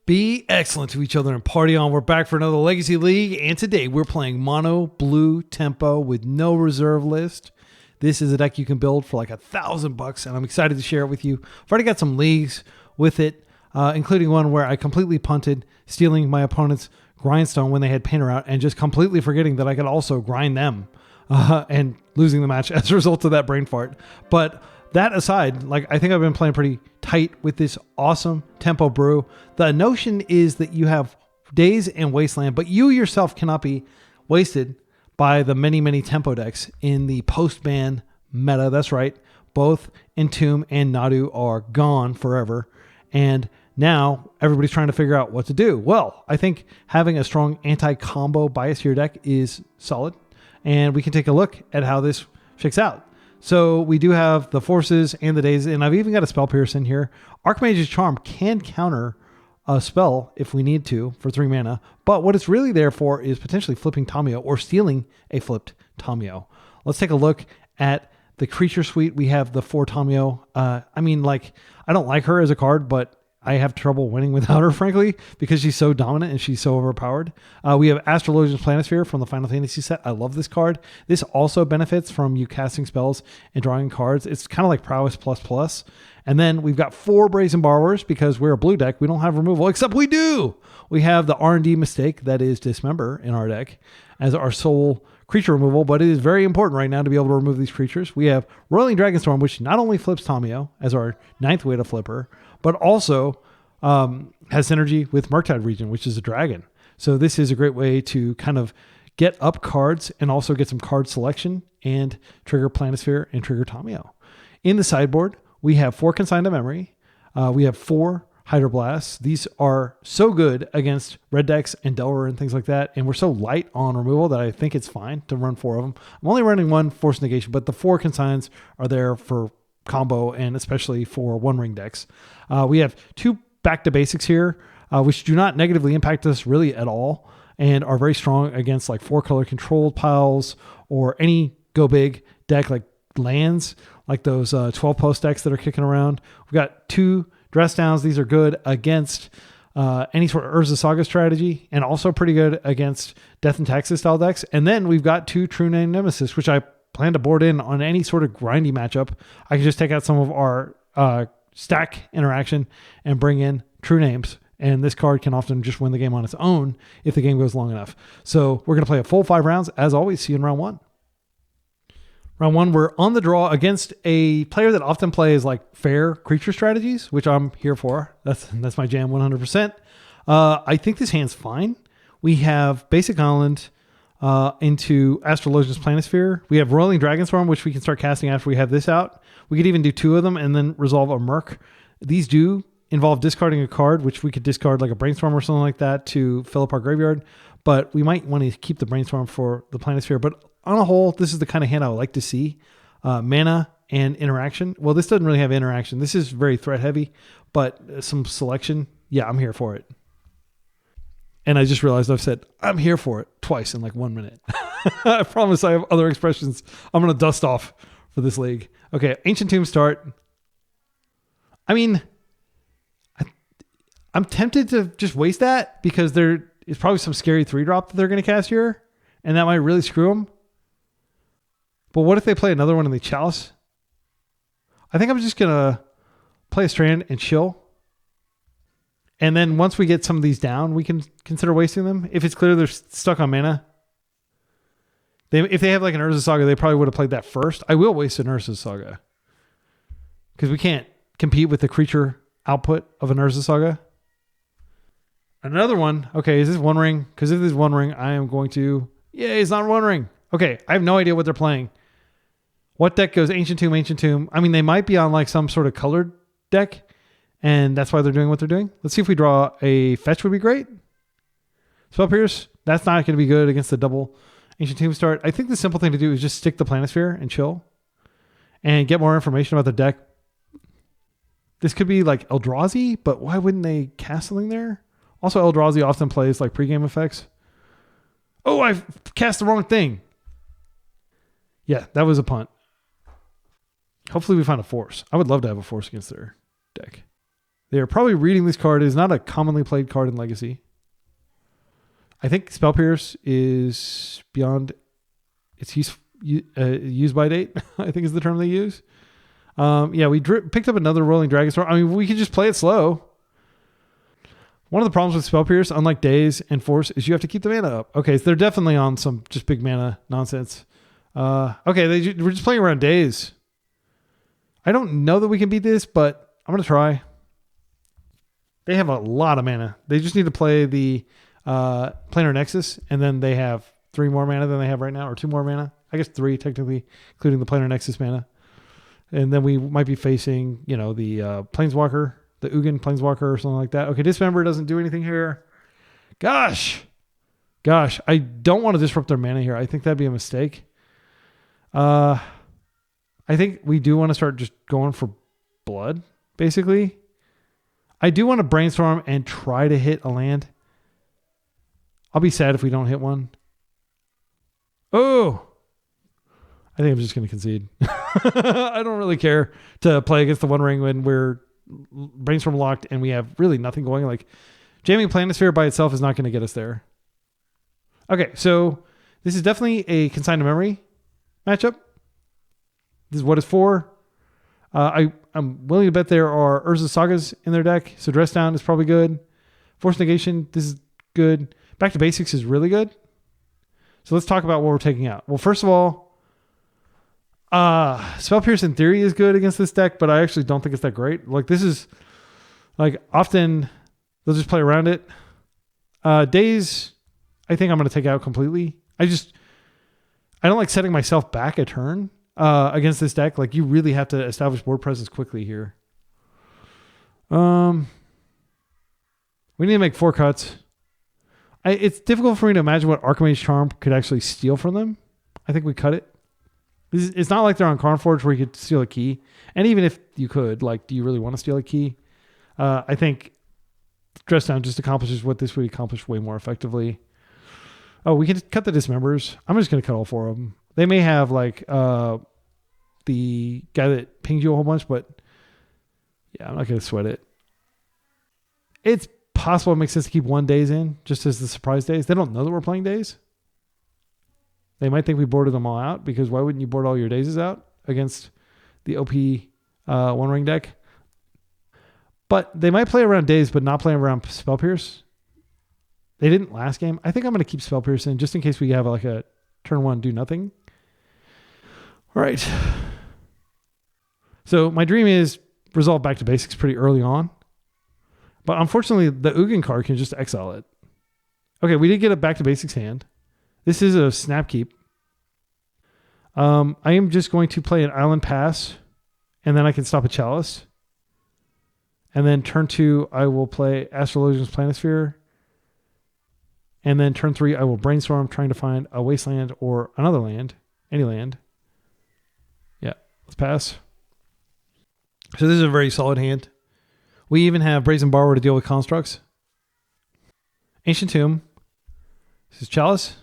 Be excellent to each other and party on. We're back for another Legacy League, and today we're playing mono blue tempo with no reserve list. This is a deck you can build for like $1,000, and I'm excited to share it with you. I've already got some leagues with it, including one where I completely punted, stealing my opponent's grindstone when they had painter out, and just completely forgetting that I could also grind them, and losing the match as a result of that brain fart. But that aside, like, I think I've been playing pretty tight with this awesome tempo brew. The notion is that you have Days and Wasteland, but you yourself cannot be wasted by the many, many tempo decks in the post-ban meta. That's right. Both Entomb and Nadu are gone forever. And now everybody's trying to figure out what to do. Well, I think having a strong anti-combo bias to your deck is solid. And we can take a look at how this shakes out. So we do have the Forces and the Days, and I've even got a Spell Pierce in here. Archmage's Charm can counter a spell if we need to for 3 mana, but what it's really there for is potentially flipping Tamio or stealing a flipped Tamio. Let's take a look at the creature suite. We have the 4 Tamio. I don't like her as a card, but I have trouble winning without her, frankly, because she's so dominant and she's so overpowered. We have Astrologian's Planisphere from the Final Fantasy set. I love this card. This also benefits from you casting spells and drawing cards. It's kind of like Prowess plus. And then we've got 4 Brazen Borrowers because we're a blue deck. We don't have removal, except we do. We have the R&D Mistake, that is Dismember, in our deck as our sole creature removal, but it is very important right now to be able to remove these creatures. We have Roiling Dragonstorm, which not only flips Tamio as our 9th way to flip her, but also has synergy with Murktide Region, which is a dragon. So this is a great way to kind of get up cards and also get some card selection and trigger Planisphere and trigger Tamio. In the sideboard, we have 4 Consign to Memory. We have 4 Hydroblasts. These are so good against red decks and Delver and things like that. And we're so light on removal that I think it's fine to run 4 of them. I'm only running 1 Force Negation, but the 4 Consigns are there for combo and especially for One Ring decks. We have 2 Back to Basics here, which do not negatively impact us really at all and are very strong against like 4 color controlled piles or any go big deck like lands, like those 12 post decks that are kicking around. We've got 2 Dress Downs. These are good against any sort of Urza Saga strategy and also pretty good against Death and Taxes style decks. And then we've got 2 True Name Nemesis, which I plan to board in on any sort of grindy matchup. I can just take out some of our stack interaction and bring in True Names. And this card can often just win the game on its own if the game goes long enough. So we're going to play a full 5 rounds. As always, see you in round 1. Round 1, we're on the draw against a player that often plays like fair creature strategies, which I'm here for. That's my jam 100%. I think this hand's fine. We have Basic Island into Astrologian's Planisphere. We have Roiling Dragonstorm, which we can start casting after we have this out. We could even do 2 of them and then resolve a Merc. These do involve discarding a card, which we could discard like a Brainstorm or something like that to fill up our graveyard. But we might want to keep the Brainstorm for the Planisphere. But on a whole, this is the kind of hand I would like to see. Mana and interaction. Well, this doesn't really have interaction. This is very threat heavy, but some selection. Yeah, I'm here for it. And I just realized I've said, I'm here for it twice in like 1 minute. I promise I have other expressions I'm going to dust off for this league. Okay, Ancient Tomb start. I mean, I'm tempted to just waste that because there is probably some scary 3-drop that they're going to cast here, and that might really screw them. But what if they play another one in the Chalice? I think I'm just going to play a Strand and chill. And then once we get some of these down, we can consider wasting them. If it's clear they're stuck on mana. If they have like an Urza Saga, they probably would have played that first. I will waste an Urza Saga. Because we can't compete with the creature output of an Urza Saga. Another one. Okay, is this One Ring? Because if this is One Ring, I am going to... Yeah, it's not One Ring. Okay, I have no idea what they're playing. What deck goes Ancient Tomb, Ancient Tomb? I mean, they might be on like some sort of colored deck. And that's why they're doing what they're doing. Let's see if we draw a fetch would be great. Spell Pierce. That's not going to be good against the double Ancient Tomb start. I think the simple thing to do is just stick the Planisphere and chill. And get more information about the deck. This could be like Eldrazi, but why wouldn't they cast something there? Also, Eldrazi often plays like pregame effects. Oh, I cast the wrong thing. Yeah, that was a punt. Hopefully we find a force. I would love to have a force against their deck. They are probably reading this card. It is not a commonly played card in Legacy. I think Spell Pierce is beyond its use by date, I think is the term they use. Yeah, we picked up another Rolling Dragon Storm. I mean, we could just play it slow. One of the problems with Spell Pierce, unlike Daze and Force, is you have to keep the mana up. Okay, so they're definitely on some just big mana nonsense. Okay, we're just playing around Daze. I don't know that we can beat this, but I'm going to try. They have a lot of mana. They just need to play the Planar Nexus, and then they have 3 more mana than they have right now, or 2 more mana. I guess 3 technically, including the Planar Nexus mana. And then we might be facing, the Planeswalker, the Ugin Planeswalker or something like that. Okay, Dismember doesn't do anything here. Gosh, I don't want to disrupt their mana here. I think that'd be a mistake. I think we do want to start just going for blood, basically. I do want to brainstorm and try to hit a land. I'll be sad if we don't hit one. Oh! I think I'm just going to concede. I don't really care to play against the One Ring when we're brainstorm locked and we have really nothing going. Like, jamming Planisphere by itself is not going to get us there. Okay, so this is definitely a Consign to Memory matchup. This is what it's for. I'm willing to bet there are Urza Sagas in their deck, so Dress Down is probably good. Force Negation, this is good. Back to Basics is really good. So let's talk about what we're taking out. Well, first of all, Spell Pierce in theory is good against this deck, but I actually don't think it's that great. Like, this is, like, often they'll just play around it. Daze, I think I'm going to take out completely. I don't like setting myself back a turn against this deck. Like, you really have to establish board presence quickly here. We need to make 4 cuts. It's difficult for me to imagine what Archimage Charm could actually steal from them. I think we cut it. It's not like they're on Karnforge where you could steal a key. And even if you could, like, do you really want to steal a key? I think Dress Down just accomplishes what this would accomplish way more effectively. Oh, we can cut the Dismembers. I'm just going to cut all 4 of them. They may have, like, the guy that pinged you a whole bunch, but yeah, I'm not going to sweat it. It's possible it makes sense to keep 1 Daze in, just as the surprise Daze. They don't know that we're playing Daze. They might think we boarded them all out, because why wouldn't you board all your Dazes out against the OP One Ring deck? But they might play around Daze, but not play around Spell Pierce. They didn't last game. I think I'm going to keep Spell Pierce in, just in case we have like a turn 1 do nothing. All right. So my dream is resolve Back to Basics pretty early on. But unfortunately, the Ugin card can just exile it. Okay, we did get a Back to Basics hand. This is a snap keep. I am just going to play an Island Pass, and then I can stop a Chalice. And then turn 2, I will play Astrologian's Planisphere. And then turn 3, I will Brainstorm, trying to find a Wasteland or another land. Any land. Yeah, let's pass. So this is a very solid hand. We even have Brazen Borrower to deal with constructs. Ancient Tomb. This is Chalice.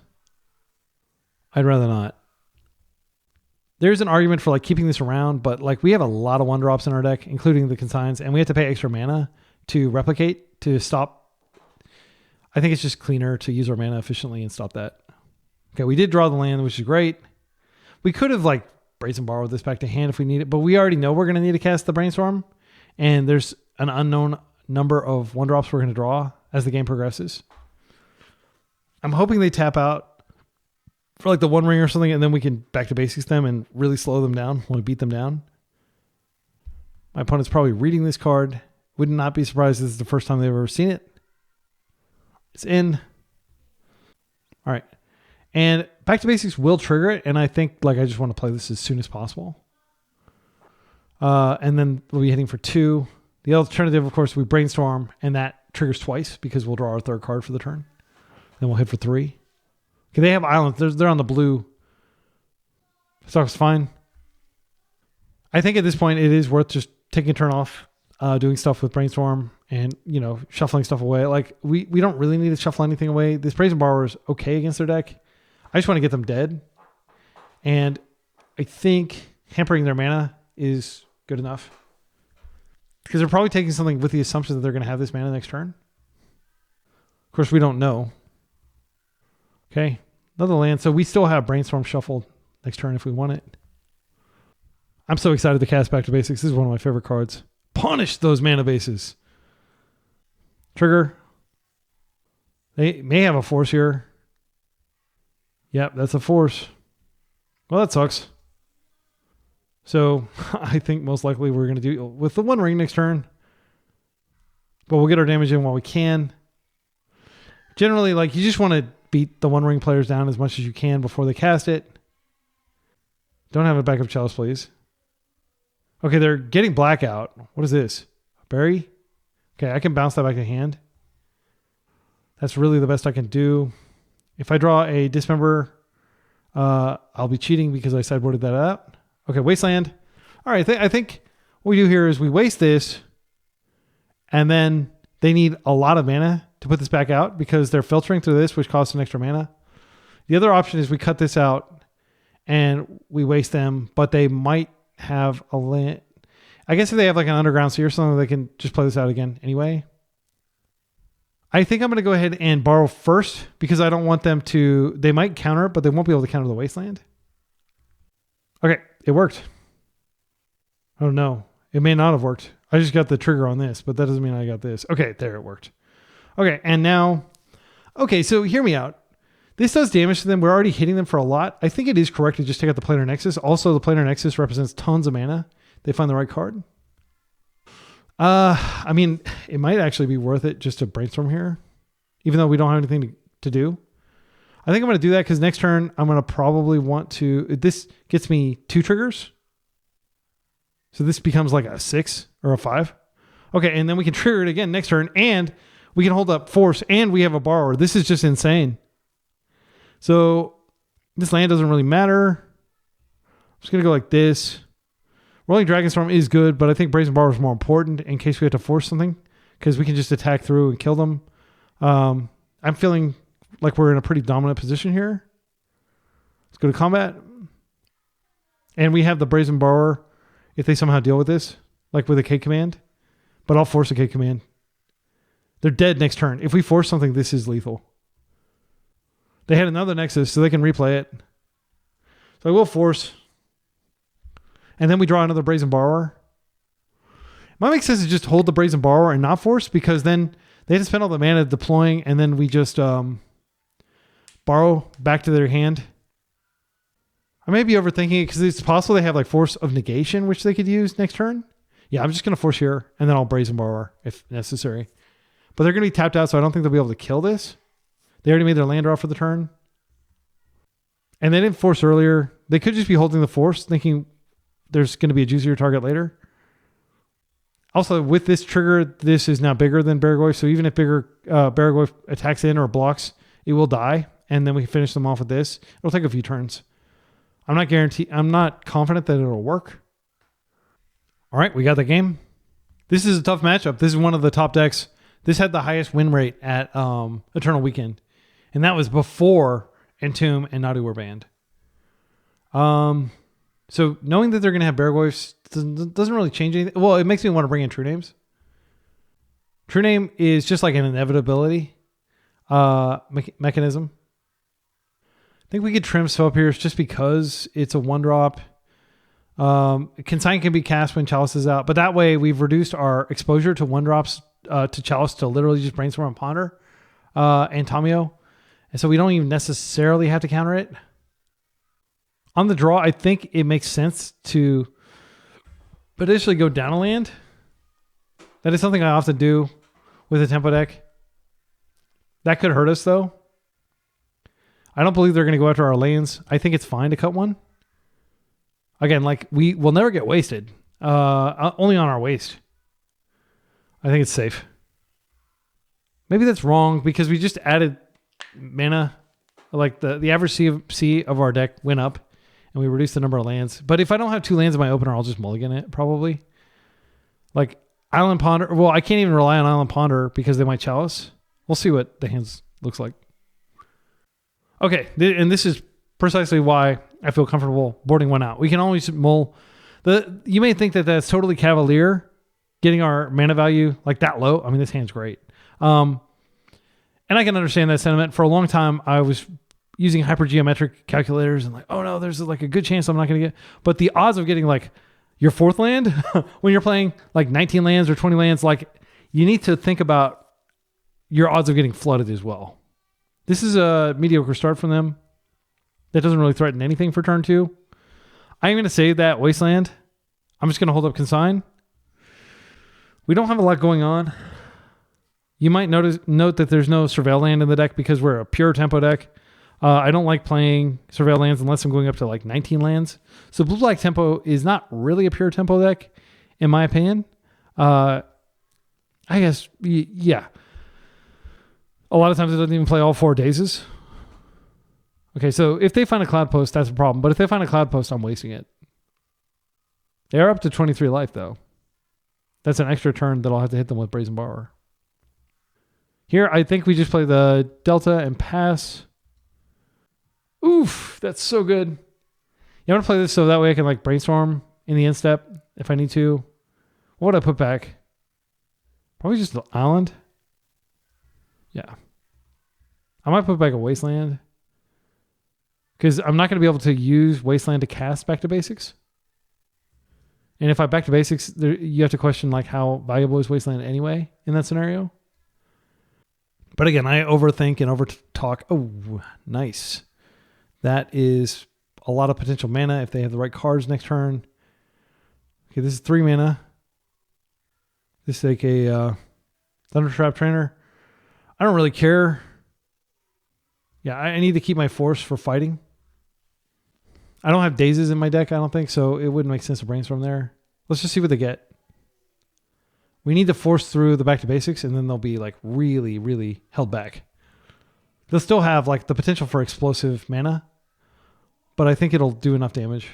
I'd rather not. There's an argument for like keeping this around, but like we have a lot of 1-drops in our deck, including the consigns, and we have to pay extra mana to replicate to stop. I think it's just cleaner to use our mana efficiently and stop that. Okay, we did draw the land, which is great. We could have like Brazen Borrowed this back to hand if we need it, but we already know we're going to need to cast the Brainstorm, and there's an unknown number of 1-drops we're going to draw as the game progresses. I'm hoping they tap out for like the One Ring or something, and then we can Back to Basics them and really slow them down when we beat them down. My opponent's probably reading this card. Would not be surprised if this is the first time they've ever seen it. It's in. All right. And Back to Basics will trigger it, and I think like I just want to play this as soon as possible. And then we'll be hitting for 2. The alternative, of course, we Brainstorm, and that triggers twice because we'll draw our 3rd card for the turn. Then we'll hit for 3. Okay, they have islands. They're on the blue. So it's fine. I think at this point it is worth just taking a turn off, doing stuff with Brainstorm and, you know, shuffling stuff away. Like, we don't really need to shuffle anything away. This Brazen Borrower is okay against their deck. I just want to get them dead. And I think hampering their mana is good enough. Because they're probably taking something with the assumption that they're going to have this mana next turn. Of course, we don't know. Okay, another land. So we still have Brainstorm shuffled next turn if we want it. I'm so excited to cast Back to Basics. This is one of my favorite cards. Punish those mana bases. Trigger. They may have a force here. Yep, that's a force. Well, that sucks. So I think most likely we're going to do with the One Ring next turn. But we'll get our damage in while we can. Generally, like, you just want to beat the One Ring players down as much as you can before they cast it. Don't have a backup Chalice, please. Okay, they're getting Blackout. What is this? Berry? Okay, I can bounce that back to hand. That's really the best I can do. If I draw a Dismember, I'll be cheating because I sideboarded that out. Okay, Wasteland. All right, I think what we do here is we waste this, and then they need a lot of mana to put this back out because they're filtering through this, which costs an extra mana. The other option is we cut this out and we waste them, but they might have a land. I guess if they have like an Underground Sea or something, they can just play this out again anyway. I think I'm going to go ahead and borrow first because I don't want them to... They might counter it, but they won't be able to counter the Wasteland. Okay, it worked. Oh no, it may not have worked. I just got the trigger on this, but that doesn't mean I got this. Okay, there it worked. Okay, and now... Okay, so hear me out. This does damage to them. We're already hitting them for a lot. I think it is correct to just take out the Planar Nexus. Also, the Planar Nexus represents tons of mana. They find the right card. I mean, it might actually be worth it just to Brainstorm here, even though we don't have anything to do. I think I'm going to do that because next turn I'm going to probably want to... This gets me 2 triggers. So this becomes like a 6 or a 5. Okay, and then we can trigger it again next turn, and we can hold up Force, and we have a Borrower. This is just insane. So this land doesn't really matter. I'm just going to go like this. Rolling Dragonstorm is good, but I think Brazen Borrower is more important in case we have to force something because we can just attack through and kill them. I'm feeling like we're in a pretty dominant position here. Let's go to combat. And we have the Brazen Borrower if they somehow deal with this, like with a K command. But I'll force a K command. They're dead next turn. If we force something, this is lethal. They had another Nexus, so they can replay it. So I will force. And then we draw another Brazen Borrower. It might make sense to just hold the Brazen Borrower and not force, because then they have to spend all the mana deploying, and then we just borrow back to their hand. I may be overthinking it because it's possible they have like Force of Negation, which they could use next turn. Yeah, I'm just going to force here, and then I'll Brazen Borrower if necessary. But they're going to be tapped out, so I don't think they'll be able to kill this. They already made their land draw for the turn. And they didn't force earlier. They could just be holding the Force, thinking there's going to be a juicier target later. Also, with this trigger, this is now bigger than Baragoyf, so even if Baragoyf attacks in or blocks, it will die, and then we finish them off with this. It'll take a few turns. I'm not confident that it'll work. All right, we got the game. This is a tough matchup. This is one of the top decks. This had the highest win rate at Eternal Weekend, and that was before Entomb and Nadu were banned. So knowing that they're going to have Baragoyfs doesn't really change anything. Well, it makes me want to bring in True Names. True Name is just like an inevitability mechanism. I think we could trim Swap here just because it's a 1-drop. Consign can be cast when Chalice is out, but that way we've reduced our exposure to 1-drops to Chalice to literally just Brainstorm and Ponder and Tamio. And so we don't even necessarily have to counter it. On the draw, I think it makes sense to potentially go down a land. That is something I often do with a tempo deck. That could hurt us, though. I don't believe they're going to go after our lands. I think it's fine to cut one. Again, like, we will never get wasted. Only on our waste. I think it's safe. Maybe that's wrong because we just added mana. Like, the average C of our deck went up. And we reduced the number of lands. But if I don't have 2 lands in my opener, I'll just mulligan it, probably. Like, Island Ponder. Well, I can't even rely on Island Ponder because they might Chalice. We'll see what the hands looks like. Okay, and this is precisely why I feel comfortable boarding one out. We can always mull. You may think that that's totally cavalier, getting our mana value like that low, I mean, this hand's great. And I can understand that sentiment. For a long time, I was using hypergeometric calculators and like, oh no, there's like a good chance I'm not going to get. But the odds of getting like your fourth land when you're playing like 19 lands or 20 lands, like you need to think about your odds of getting flooded as well. This is a mediocre start from them. That doesn't really threaten anything for turn 2. I'm going to save that Wasteland. I'm just going to hold up Consign. We don't have a lot going on. You might note that there's no Surveil land in the deck because we're a pure tempo deck. I don't like playing Surveil lands unless I'm going up to like 19 lands. So blue-black tempo is not really a pure tempo deck, in my opinion. I guess, yeah. A lot of times it doesn't even play all 4 dazes. Okay, so if they find a Cloudpost, that's a problem. But if they find a Cloudpost, I'm wasting it. They are up to 23 life, though. That's an extra turn that I'll have to hit them with Brazen Borrower. Here, I think we just play the Delta and pass. Oof, that's so good. Yeah, I'm going to play this so that way I can like brainstorm in the end step if I need to. What would I put back? Probably just the island. Yeah. I might put back a Wasteland. Because I'm not going to be able to use Wasteland to cast Back to Basics. And if I Back to Basics, you have to question like how valuable is Wasteland anyway in that scenario. But again, I overthink and overtalk. Oh, nice. That is a lot of potential mana if they have the right cards next turn. Okay, this is 3 mana. This is like a Thundertrap Trainer. I don't really care. Yeah, I need to keep my force for fighting. I don't have dazes in my deck, I don't think, so it wouldn't make sense to brainstorm there. Let's just see what they get. We need to force through the Back to Basics, and then they'll be like really, really held back. They'll still have like the potential for explosive mana, but I think it'll do enough damage.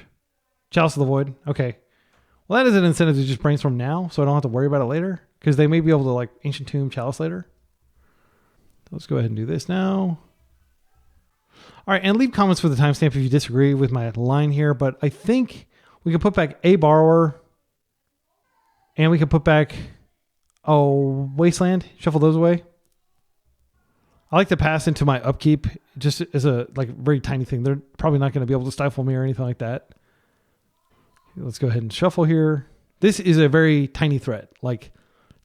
Chalice of the Void. Okay. Well, that is an incentive to just brainstorm now, so I don't have to worry about it later, because they may be able to like Ancient Tomb Chalice later. Let's go ahead and do this now. All right, and leave comments with the timestamp if you disagree with my line here, but I think we can put back a Borrower, and we can put back Wasteland, shuffle those away. I like to pass into my upkeep just as a like very tiny thing. They're probably not going to be able to stifle me or anything like that. Let's go ahead and shuffle here. This is a very tiny threat. Like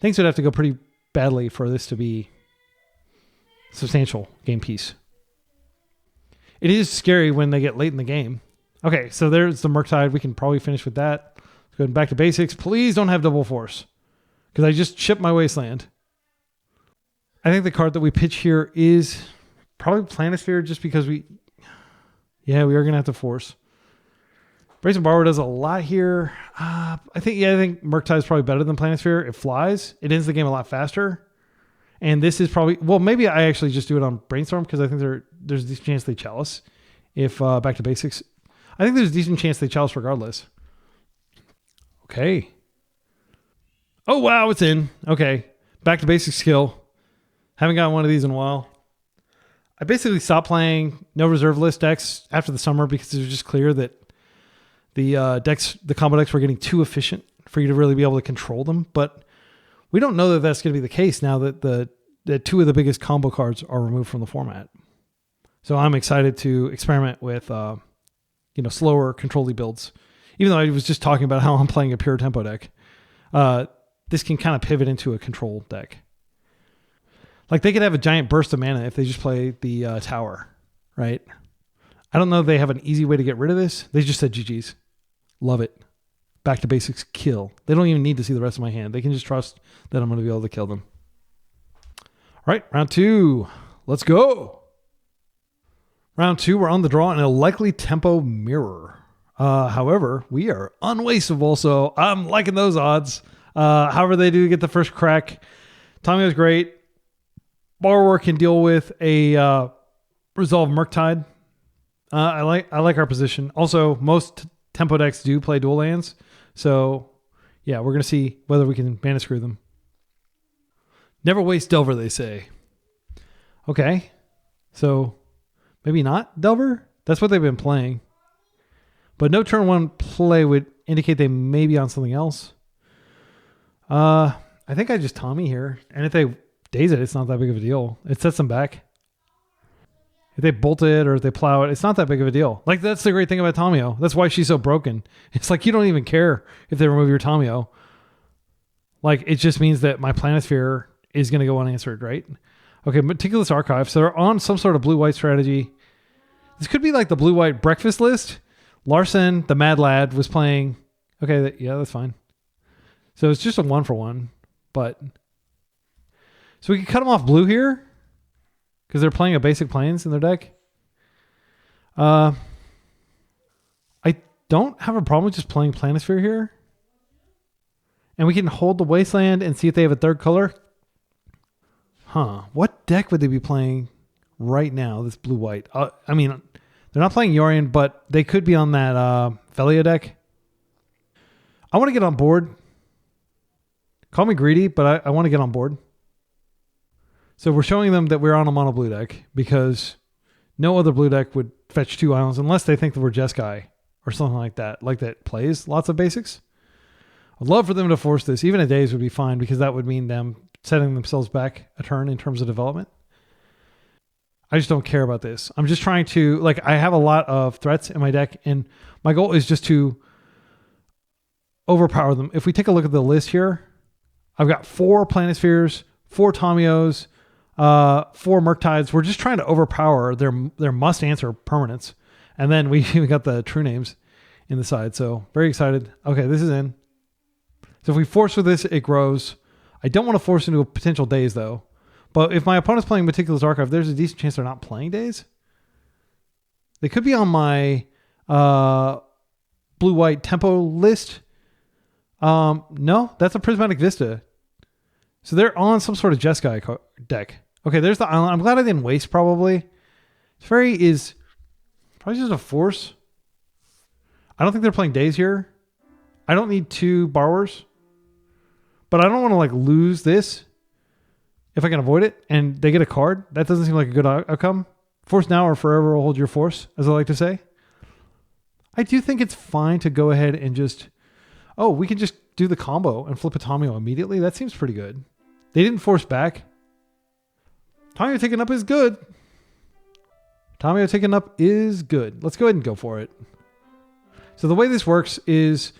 things would have to go pretty badly for this to be substantial game piece. It is scary when they get late in the game. Okay, so there's the Murktide. We can probably finish with that. Let's go back to basics. Please don't have double force, because I just shipped my Wasteland. I think the card that we pitch here is probably Planisphere, just because we are going to have to force. Brazen Borrower does a lot here. I think Murktide is probably better than Planisphere. It flies. It ends the game a lot faster. And this is probably, well, maybe I actually just do it on Brainstorm, because I think there's a decent chance they Chalice if Back to Basics. I think there's a decent chance they Chalice regardless. Okay. Oh, wow, it's in. Okay. Back to Basics skill. Haven't gotten one of these in a while. I basically stopped playing no reserve list decks after the summer because it was just clear that the combo decks were getting too efficient for you to really be able to control them. But we don't know that that's going to be the case now that the 2 of the biggest combo cards are removed from the format. So I'm excited to experiment with slower control builds. Even though I was just talking about how I'm playing a pure tempo deck, this can kind of pivot into a control deck. Like they could have a giant burst of mana if they just play the tower, right? I don't know if they have an easy way to get rid of this. They just said GG's. Love it. Back to basics, kill. They don't even need to see the rest of my hand. They can just trust that I'm going to be able to kill them. All right, round 2. Let's go. Round 2, we're on the draw in a likely tempo mirror. However, we are unwastable, so I'm liking those odds. However they do get the first crack. Tommy was great. Borrower can deal with a Resolve Murktide. I like our position. Also, most tempo decks do play dual lands. So, yeah, we're going to see whether we can mana screw them. Never waste Delver, they say. Okay. So, maybe not Delver? That's what they've been playing. But no turn 1 play would indicate they may be on something else. I think I just Tommy here. And if they daze it, it's not that big of a deal. It sets them back. If they bolt it or if they plow it, it's not that big of a deal. Like, that's the great thing about Tomio. That's why she's so broken. It's like you don't even care if they remove your Tomio. Like, it just means that my Planisphere is going to go unanswered, right? Okay, Meticulous Archive. So they're on some sort of blue-white strategy. This could be like the blue-white breakfast list. Larson, the Mad Lad, was playing. Okay, yeah, that's fine. So it's just a 1-for-1. But so we can cut them off blue here because they're playing a basic plains in their deck. I don't have a problem with just playing Planisphere here. And we can hold the Wasteland and see if they have a third color. Huh. What deck would they be playing right now, this blue-white? I mean, they're not playing Yorion, but they could be on that Velia deck. I want to get on board. Call me greedy, but I want to get on board. So we're showing them that we're on a mono blue deck because no other blue deck would fetch 2 islands unless they think that we're Jeskai or something like that plays lots of basics. I'd love for them to force this. Even a daze would be fine because that would mean them setting themselves back a turn in terms of development. I just don't care about this. I'm just trying to, like, I have a lot of threats in my deck and my goal is just to overpower them. If we take a look at the list here, I've got 4 Planispheres, 4 Tomios, 4 Murktides. We're just trying to overpower their must answer permanents. And then we got the true names in the side. So very excited. Okay, this is in. So if we force with this, it grows. I don't want to force into a potential daze though. But if my opponent's playing Meticulous Archive, there's a decent chance they're not playing daze. They could be on my blue-white tempo list. No, that's a Prismatic Vista. So they're on some sort of Jeskai deck. Okay, there's the island. I'm glad I didn't waste probably. Fairy is probably just a force. I don't think they're playing daze here. I don't need 2 borrowers. But I don't want to like lose this if I can avoid it and they get a card. That doesn't seem like a good outcome. Force now or forever will hold your force, as I like to say. I do think it's fine to go ahead and just, we can just do the combo and flip a Tomio immediately. That seems pretty good. They didn't force back. Tomio taking up is good. Tomio taking up is good. Let's go ahead and go for it. So the way this works is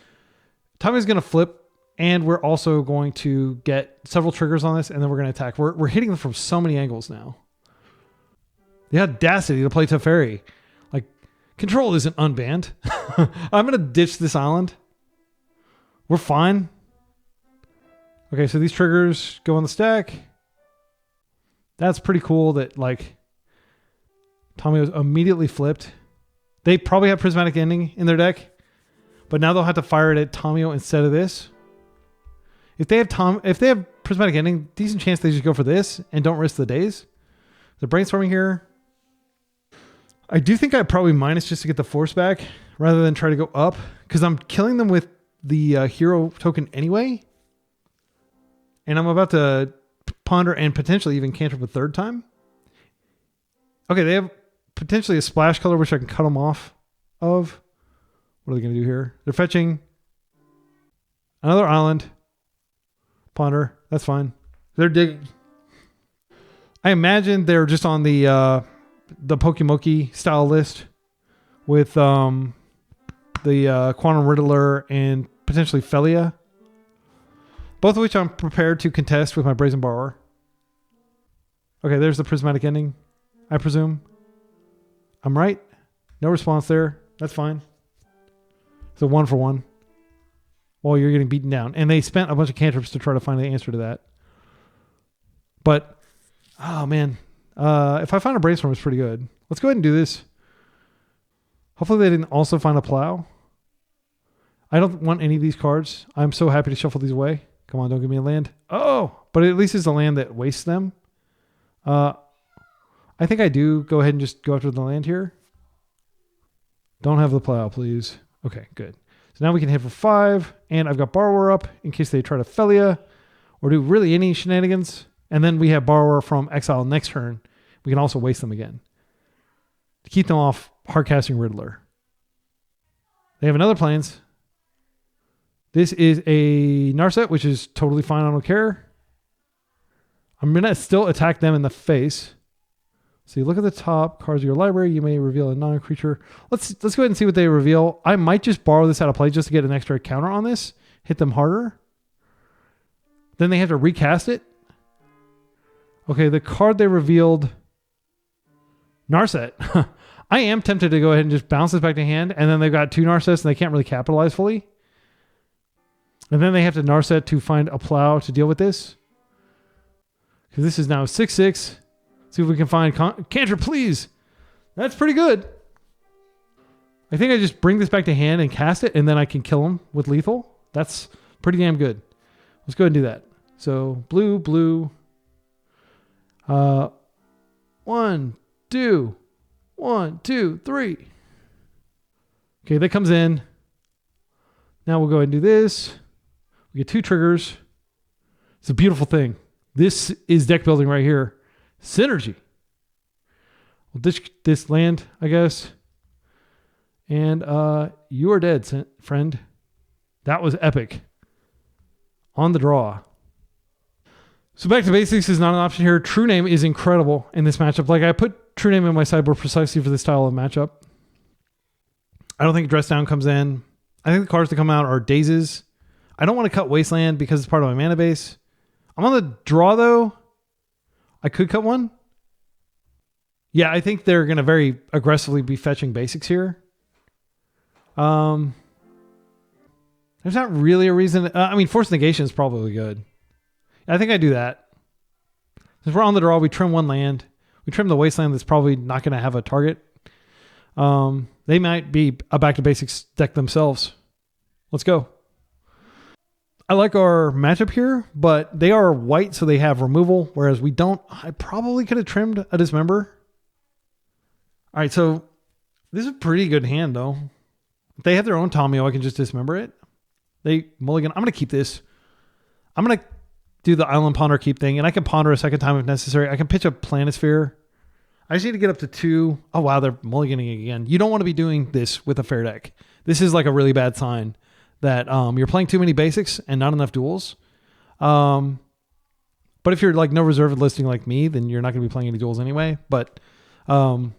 Tomio's going to flip and we're also going to get several triggers on this and then we're going to attack. We're hitting them from so many angles now. The audacity to play Teferi. Like, control isn't unbanned. I'm going to ditch this island. We're fine. Okay, so these triggers go on the stack. That's pretty cool that, like, Tomio's immediately flipped. They probably have Prismatic Ending in their deck, but now they'll have to fire it at Tomio instead of this. If they have Prismatic Ending, decent chance they just go for this and don't risk the daze. They're brainstorming here. I do think I probably minus just to get the force back rather than try to go up because I'm killing them with the hero token anyway. And I'm about to ponder and potentially even cantrip a 3rd time. Okay, they have potentially a splash color which I can cut them off of. What are they going to do here? They're fetching another island. Ponder. That's fine. They're digging. I imagine they're just on the Pokemoki style list with the Quantum Riddler and potentially Felia. Both of which I'm prepared to contest with my Brazen Borrower. Okay, there's the Prismatic Ending, I presume. I'm right. No response there. That's fine. It's a 1-for-1. While you're getting beaten down. And they spent a bunch of cantrips to try to find the answer to that. But, oh man. If I find a Brainstorm, it's pretty good. Let's go ahead and do this. Hopefully they didn't also find a Plow. I don't want any of these cards. I'm so happy to shuffle these away. Come on, don't give me a land. Oh, but at least it's a land that wastes them. I think I do go ahead and just go after the land here. Don't have the Plow, please. Okay, good. So now we can hit for 5, and I've got Borrower up in case they try to Felia or do really any shenanigans. And then we have Borrower from Exile next turn. We can also waste them again to keep them off Hardcasting Riddler. They have another Plains. This is a Narset, which is totally fine. I don't care. I'm going to still attack them in the face. So you look at the top cards of your library. You may reveal a non-creature. Let's go ahead and see what they reveal. I might just borrow this out of play just to get an extra counter on this. Hit them harder. Then they have to recast it. Okay, the card they revealed, Narset. I am tempted to go ahead and just bounce this back to hand, and then they've got 2 Narsets and they can't really capitalize fully. And then they have to Narset to find a plow to deal with this. Because this is now 6/6. See if we can find Cantrip, please. That's pretty good. I think I just bring this back to hand and cast it, and then I can kill him with lethal. That's pretty damn good. Let's go ahead and do that. So blue, blue. 1, 2. 1, 2, 3. Okay, that comes in. Now we'll go ahead and do this. We get 2 triggers. It's a beautiful thing. This is deck building right here. Synergy. We'll ditch this land, I guess. And you are dead, friend. That was epic. On the draw. So back to basics is not an option here. True Name is incredible in this matchup. Like I put True Name in my sideboard precisely for this style of matchup. I don't think Dress Down comes in. I think the cards that come out are Dazes. I don't want to cut Wasteland because it's part of my mana base. I'm on the draw though. I could cut one. Yeah, I think they're going to very aggressively be fetching basics here. There's not really a reason. Force Negation is probably good. I think I do that. Since we're on the draw, we trim 1 land. We trim the Wasteland that's probably not going to have a target. They might be a back to basics deck themselves. Let's go. I like our matchup here, but they are white, so they have removal, whereas we don't. I probably could have trimmed a Dismember. All right, so this is a pretty good hand, though. If they have their own Tomio, I can just Dismember it. They mulligan. I'm going to keep this. I'm going to do the Island Ponder keep thing, and I can ponder a second time if necessary. I can pitch a Planisphere. I just need to get up to 2. Oh, wow, they're mulliganing again. You don't want to be doing this with a fair deck. This is like a really bad sign that you're playing too many basics and not enough duels. But if you're like no reserved listing like me, then you're not going to be playing any duels anyway. But yeah,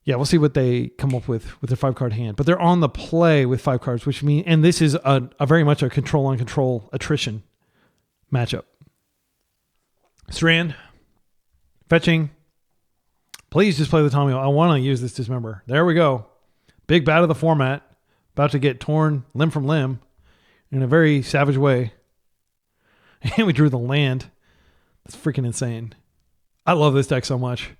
we'll see what they come up with their 5-card hand. But they're on the play with 5 cards, which means, and this is a very much a control on control attrition matchup. Strand, fetching. Please just play the Tomio. I want to use this Dismember. There we go. Big bat of the format. About to get torn limb from limb in a very savage way. And we drew the land. That's freaking insane. I love this deck so much.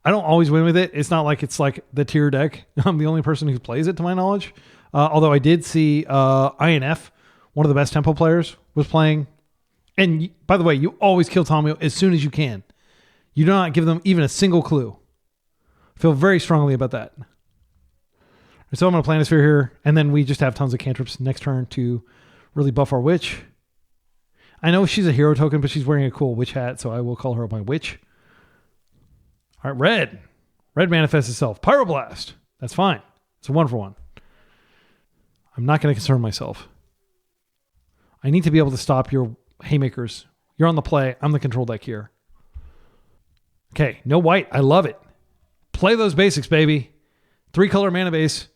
I don't always win with it. It's not like it's like the tier deck. I'm the only person who plays it to my knowledge. Although I did see INF, one of the best tempo players, was playing. And by the way, you always kill Tomio as soon as you can. You do not give them even a single clue. I feel very strongly about that. So I'm going to Planisphere here, and then we just have tons of cantrips next turn to really buff our witch. I know she's a hero token, but she's wearing a cool witch hat, so I will call her my witch. All right, red. Red manifests itself. Pyroblast. That's fine. It's a 1-for-1. I'm not going to concern myself. I need to be able to stop your haymakers. You're on the play. I'm the control deck here. Okay, no white. I love it. Play those basics, baby. 3-color mana base.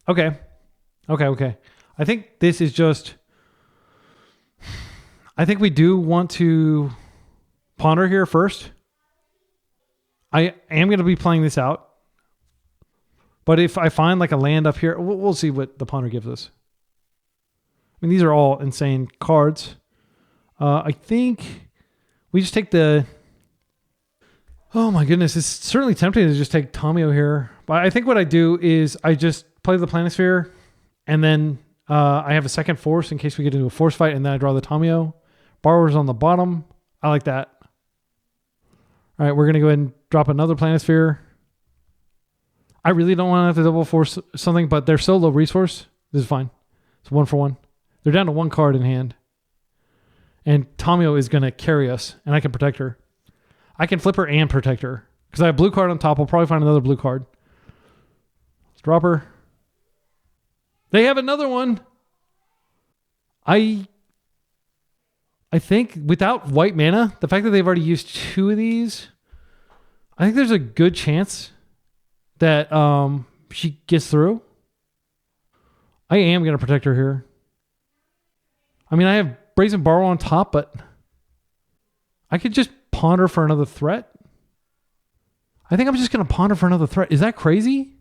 Okay. I think this is just... I think we do want to ponder here first. I am going to be playing this out. But if I find like a land up here, we'll see what the ponder gives us. I mean, these are all insane cards. I think we just take the... Oh my goodness, it's certainly tempting to just take Tomio here. But I think what I do is I just play the Planisphere, and then I have a second force in case we get into a force fight, and then I draw the Tomio. Borrower's on the bottom. I like that. All right, we're going to go ahead and drop another Planisphere. I really don't want to have to double force something, but they're so low resource. This is fine. It's 1-for-1. They're down to 1 card in hand. And Tomio is going to carry us, and I can protect her. I can flip her and protect her. Because I have blue card on top. I'll probably find another blue card. Let's drop her. They have another one. I think without white mana, the fact that they've already used 2 of these, I think there's a good chance that she gets through. I am going to protect her here. I mean, I have Brazen Borrow on top, but I could just pawn her for another threat. I think I'm just going to pawn her for another threat. Is that crazy?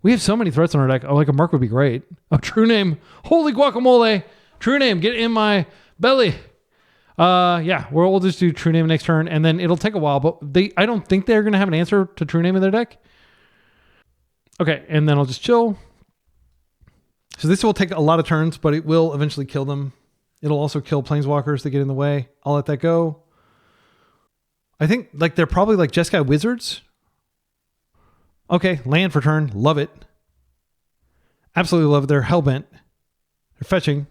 We have so many threats on our deck. Oh, like a Merc would be great. Oh, True Name. Holy guacamole. True Name. Get in my belly. Yeah, we'll just do True Name next turn, and then it'll take a while, but I don't think they're going to have an answer to True Name in their deck. Okay, and then I'll just chill. So this will take a lot of turns, but it will eventually kill them. It'll also kill Planeswalkers that get in the way. I'll let that go. I think like they're probably like Jeskai Wizards. Okay, land for turn. Love it. Absolutely love it. They're hellbent. They're fetching.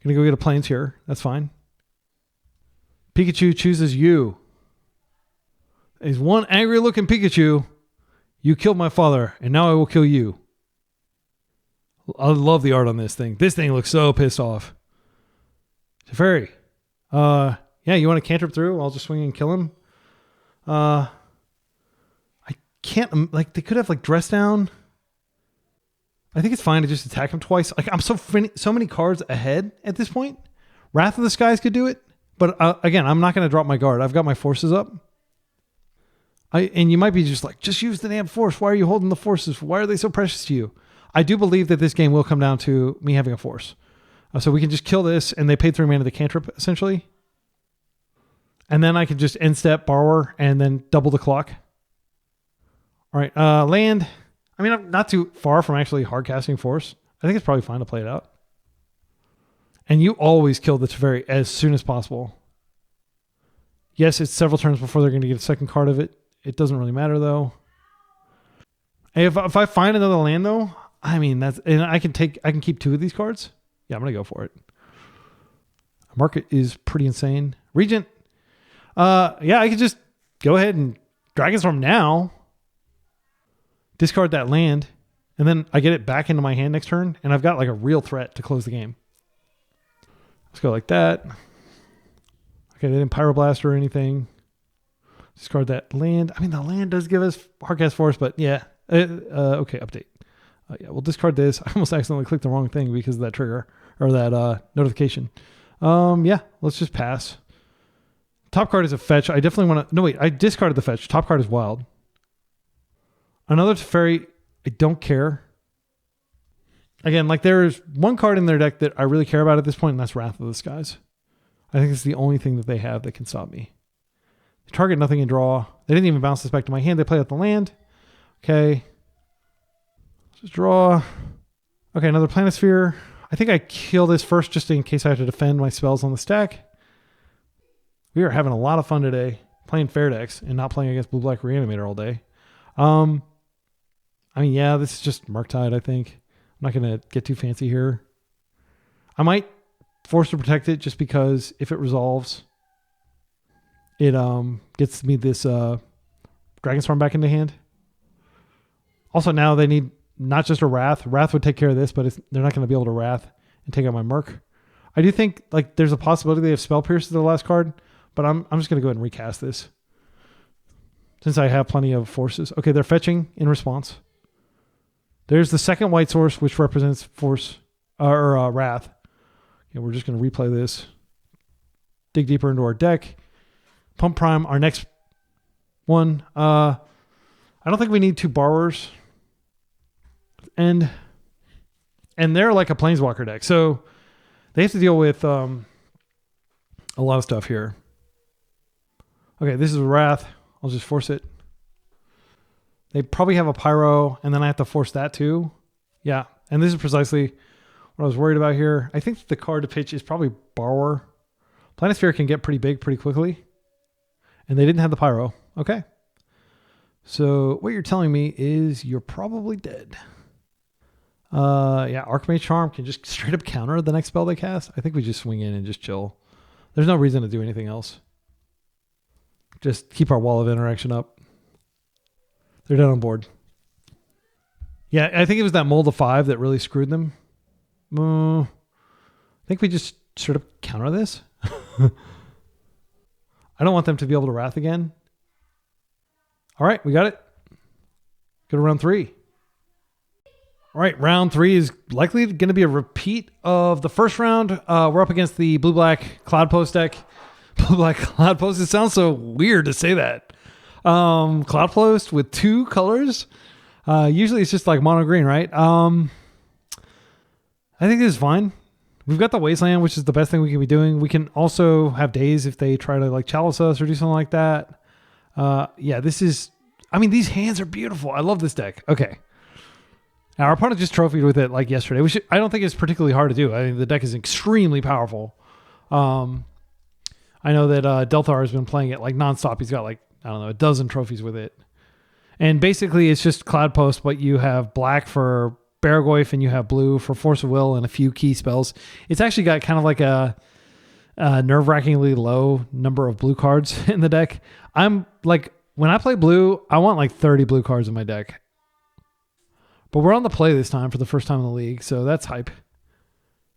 Gonna go get a planes here. That's fine. Pikachu chooses you. There's one angry looking Pikachu. You killed my father, and now I will kill you. I love the art on this thing. This thing looks so pissed off. Teferi. Yeah, you want to cantrip through? I'll just swing and kill him. I can't, like, they could have, like, dress down. I think it's fine to just attack him twice. Like, I'm so many cards ahead at this point. Wrath of the Skies could do it. But, again, I'm not going to drop my guard. I've got my forces up. And you might be just like, just use the damn force. Why are you holding the forces? Why are they so precious to you? I do believe that this game will come down to me having a force. So we can just kill this, and they paid 3 mana to the cantrip, essentially. And then I can just end step, borrower, and then double the clock. All right, land. I mean, I'm not too far from actually hard casting force. I think it's probably fine to play it out. And you always kill the Teferi as soon as possible. Yes, it's several turns before they're going to get a second card of it. It doesn't really matter, though. Hey, if I find another land, though, I mean, I can keep 2 of these cards. Yeah, I'm going to go for it. Market is pretty insane. Regent. Yeah, I could just go ahead and Dragonstorm now. Discard that land. And then I get it back into my hand next turn. And I've got like a real threat to close the game. Let's go like that. Okay, they didn't Pyroblast or anything. Discard that land. I mean, the land does give us Hardcast Force, but yeah. Okay, update. Yeah, we'll discard this. I almost accidentally clicked the wrong thing because of that trigger or that notification. Yeah, let's just pass. Top card is a fetch. I definitely want to... No, wait. I discarded the fetch. Top card is wild. Another Teferi. I don't care. Again, like there's one card in their deck that I really care about at this point, and that's Wrath of the Skies. I think it's the only thing that they have that can stop me. They target nothing and draw. They didn't even bounce this back to my hand. They play out the land. Okay. Just draw. Okay, another Planisphere. I think I kill this first just in case I have to defend my spells on the stack. We are having a lot of fun today playing fair decks and not playing against Blue-Black Reanimator all day. I mean, yeah, this is just Murktide, I think. I'm not going to get too fancy here. I might force to protect it just because if it resolves, it gets me this Dragonstorm back into hand. Also, now they need not just a Wrath. Wrath would take care of this, but they're not going to be able to Wrath and take out my Merc. I do think like there's a possibility they have Spell Pierce as their last card, but I'm just going to go ahead and recast this since I have plenty of forces. Okay, they're fetching in response. There's the second white source, which represents force or Wrath. Okay, we're just going to replay this. Dig deeper into our deck. Pump Prime, our next one. I don't think we need 2 borrowers. And they're like a Planeswalker deck. So they have to deal with a lot of stuff here. Okay, this is Wrath. I'll just force it. They probably have a Pyro, and then I have to force that too. Yeah, and this is precisely what I was worried about here. I think the card to pitch is probably Borrower. Planisphere can get pretty big pretty quickly. And they didn't have the Pyro. Okay. So what you're telling me is you're probably dead. Yeah, Archmage Charm can just straight up counter the next spell they cast. I think we just swing in and just chill. There's no reason to do anything else. Just keep our wall of interaction up. They're dead on board. Yeah, I think it was that mold of 5 that really screwed them. I think we just sort of counter this. I don't want them to be able to Wrath again. All right, we got it. Go to round 3. All right, round 3 is likely going to be a repeat of the first round. We're up against the blue-black Cloudpost deck. Blue-black Cloudpost. It sounds so weird to say that. Cloudpost with 2 colors. Usually it's just like mono green, right? I think this is fine. We've got the Wasteland, which is the best thing we can be doing. We can also have days if they try to like chalice us or do something like that. Yeah, this is... I mean, these hands are beautiful. I love this deck. Okay. Now, our opponent just trophied with it like yesterday, which I don't think is particularly hard to do. I think the deck is extremely powerful. I know that Delthar has been playing it like nonstop. He's got like, I don't know, a dozen trophies with it. And basically, it's just Cloudpost, but you have black for Baragoyf and you have blue for Force of Will and a few key spells. It's actually got kind of like a nerve-wrackingly low number of blue cards in the deck. I'm like, when I play blue, I want like 30 blue cards in my deck. But we're on the play this time for the first time in the league, so that's hype.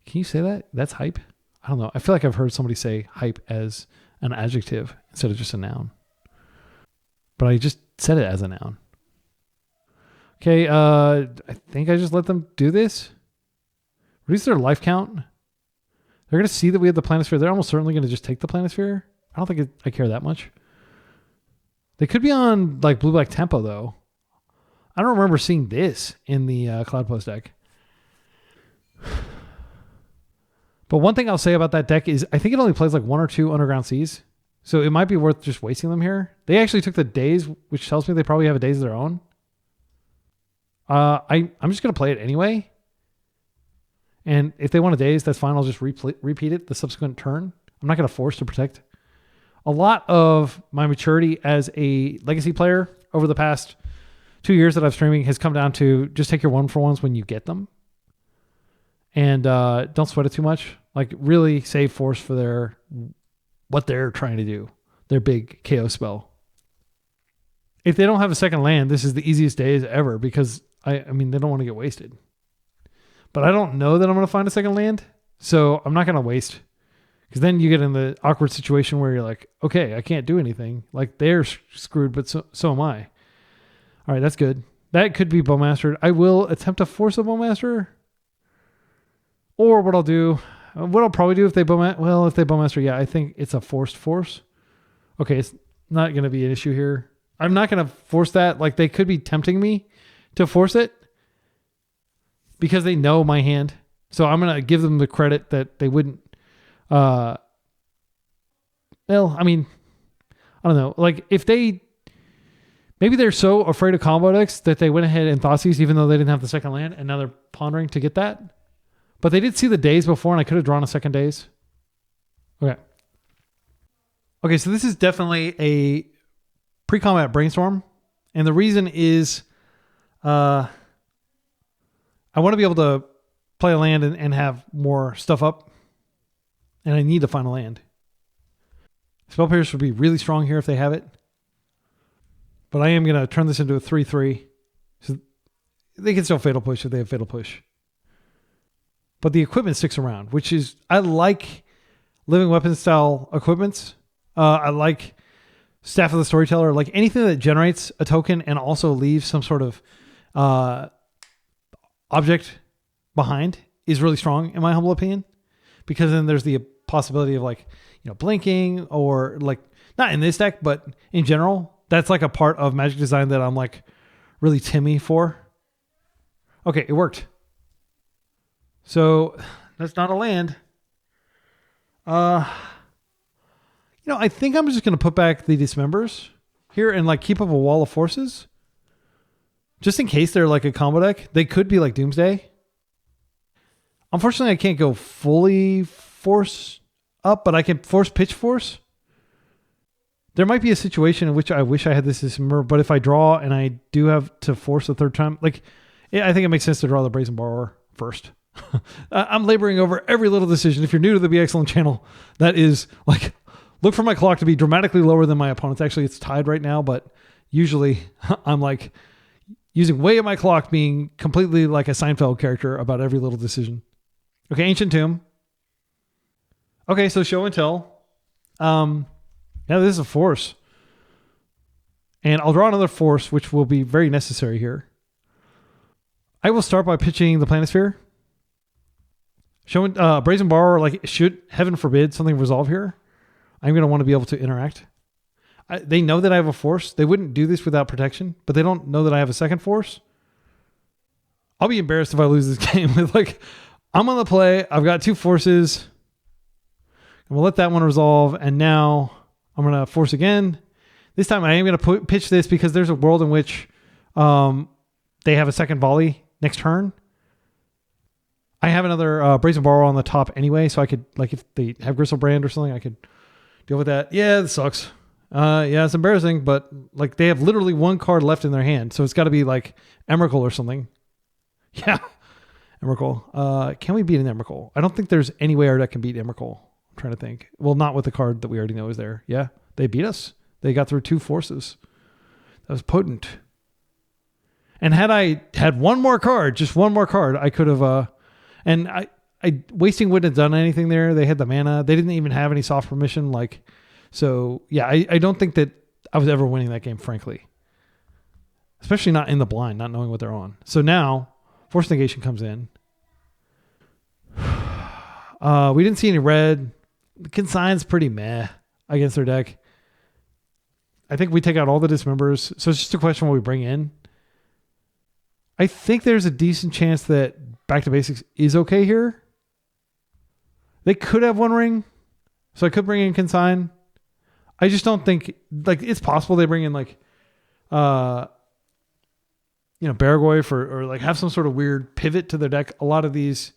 Can you say that? That's hype? I don't know. I feel like I've heard somebody say hype as an adjective instead of just a noun. But I just said it as a noun. Okay, I think I just let them do this. Reduce their life count. They're going to see that we have the Planisphere. They're almost certainly going to just take the Planisphere. I don't think I care that much. They could be on like blue-black tempo, though. I don't remember seeing this in the Cloudpost deck. But one thing I'll say about that deck is I think it only plays like 1 or 2 Underground Seas. So it might be worth just wasting them here. They actually took the days, which tells me they probably have a days of their own. I'm just going to play it anyway. And if they want a daze, that's fine. I'll just repeat it the subsequent turn. I'm not going to force to protect. A lot of my maturity as a legacy player over the past 2 years that I've streaming has come down to just take your 1-for-1s when you get them. And don't sweat it too much. Like really save force for what they're trying to do. Their big KO spell. If they don't have a second land, this is the easiest days ever because I mean, they don't want to get wasted. But I don't know that I'm going to find a second land. So I'm not going to waste. Because then you get in the awkward situation where you're like, okay, I can't do anything. Like they're screwed, but so am I. All right, that's good. That could be Bowmastered. I will attempt to force a Bowmaster. Or what I'll probably do if they Bowmaster, yeah, I think it's a forced force. Okay, it's not going to be an issue here. I'm not going to force that. Like they could be tempting me to force it because they know my hand. So I'm going to give them the credit that they wouldn't. Well, I mean, I don't know. Like if maybe they're so afraid of combo decks that they went ahead and Thoughtseize even though they didn't have the second land and now they're pondering to get that. But they did see the days before and I could have drawn a second days. Okay. Okay, so this is definitely a pre-combat brainstorm. And the reason is I want to be able to play a land and have more stuff up. And I need to find a land. Spell Pierce would be really strong here if they have it. But I am going to turn this into a 3-3. So they can still Fatal Push if they have Fatal Push. But the equipment sticks around, which is... I like Living Weapon style equipments. I like Staff of the Storyteller. Like anything that generates a token and also leaves some sort of object behind is really strong, in my humble opinion. Because then there's the possibility of like, blinking or like, not in this deck, but in general, that's like a part of Magic design that I'm like really timmy for. Okay, it worked. So that's not a land. I think I'm just going to put back the Dismembers here and like keep up a wall of forces. Just in case they're like a combo deck. They could be like Doomsday. Unfortunately, I can't go fully force up, but I can force pitch force. There might be a situation in which I wish I had this December, but if I draw and I do have to force a third time, I think it makes sense to draw the Brazen Borrower first. I'm laboring over every little decision. If you're new to the Be Excellent channel, that is like, look for my clock to be dramatically lower than my opponent's. Actually, it's tied right now, but usually I'm like, using way of my clock, being completely like a Seinfeld character about every little decision. Okay, Ancient Tomb. Okay, so show and tell. Yeah, this is a force. And I'll draw another force, which will be very necessary here. I will start by pitching the Planisphere. Showing Brazen Borrower, like, should, heaven forbid, something resolve here, I'm going to want to be able to interact. They know that I have a force. They wouldn't do this without protection, but they don't know that I have a second force. I'll be embarrassed if I lose this game. With like, I'm on the play. I've got 2 forces. And we'll let that one resolve. And now I'm going to force again. This time I am going to pitch this because there's a world in which they have a second volley next turn. I have another Brazen Borrower on the top anyway, so I could, like, if they have Gristlebrand or something, I could deal with that. Yeah, this sucks. Yeah, it's embarrassing, but like they have literally 1 card left in their hand, so it's got to be like Emrakul or something. Yeah, Emrakul. Can we beat an Emrakul? I don't think there's any way our deck can beat Emrakul. I'm trying to think. Well, not with the card that we already know is there. Yeah, they beat us. They got through 2 forces. That was potent. And had I had one more card, just one more card, I could have. And I wasting wouldn't have done anything there. They had the mana. They didn't even have any soft permission. Like, so yeah, I don't think that I was ever winning that game, frankly. Especially not in the blind, not knowing what they're on. So now, Force Negation comes in. We didn't see any red. Consign's pretty meh against their deck. I think we take out all the dismembers. So it's just a question of what we bring in. I think there's a decent chance that Back to Basics is okay here. They could have 1 ring. So I could bring in Consign. I just don't think, like, it's possible they bring in, like, Baragoi or like have some sort of weird pivot to their deck. A lot of these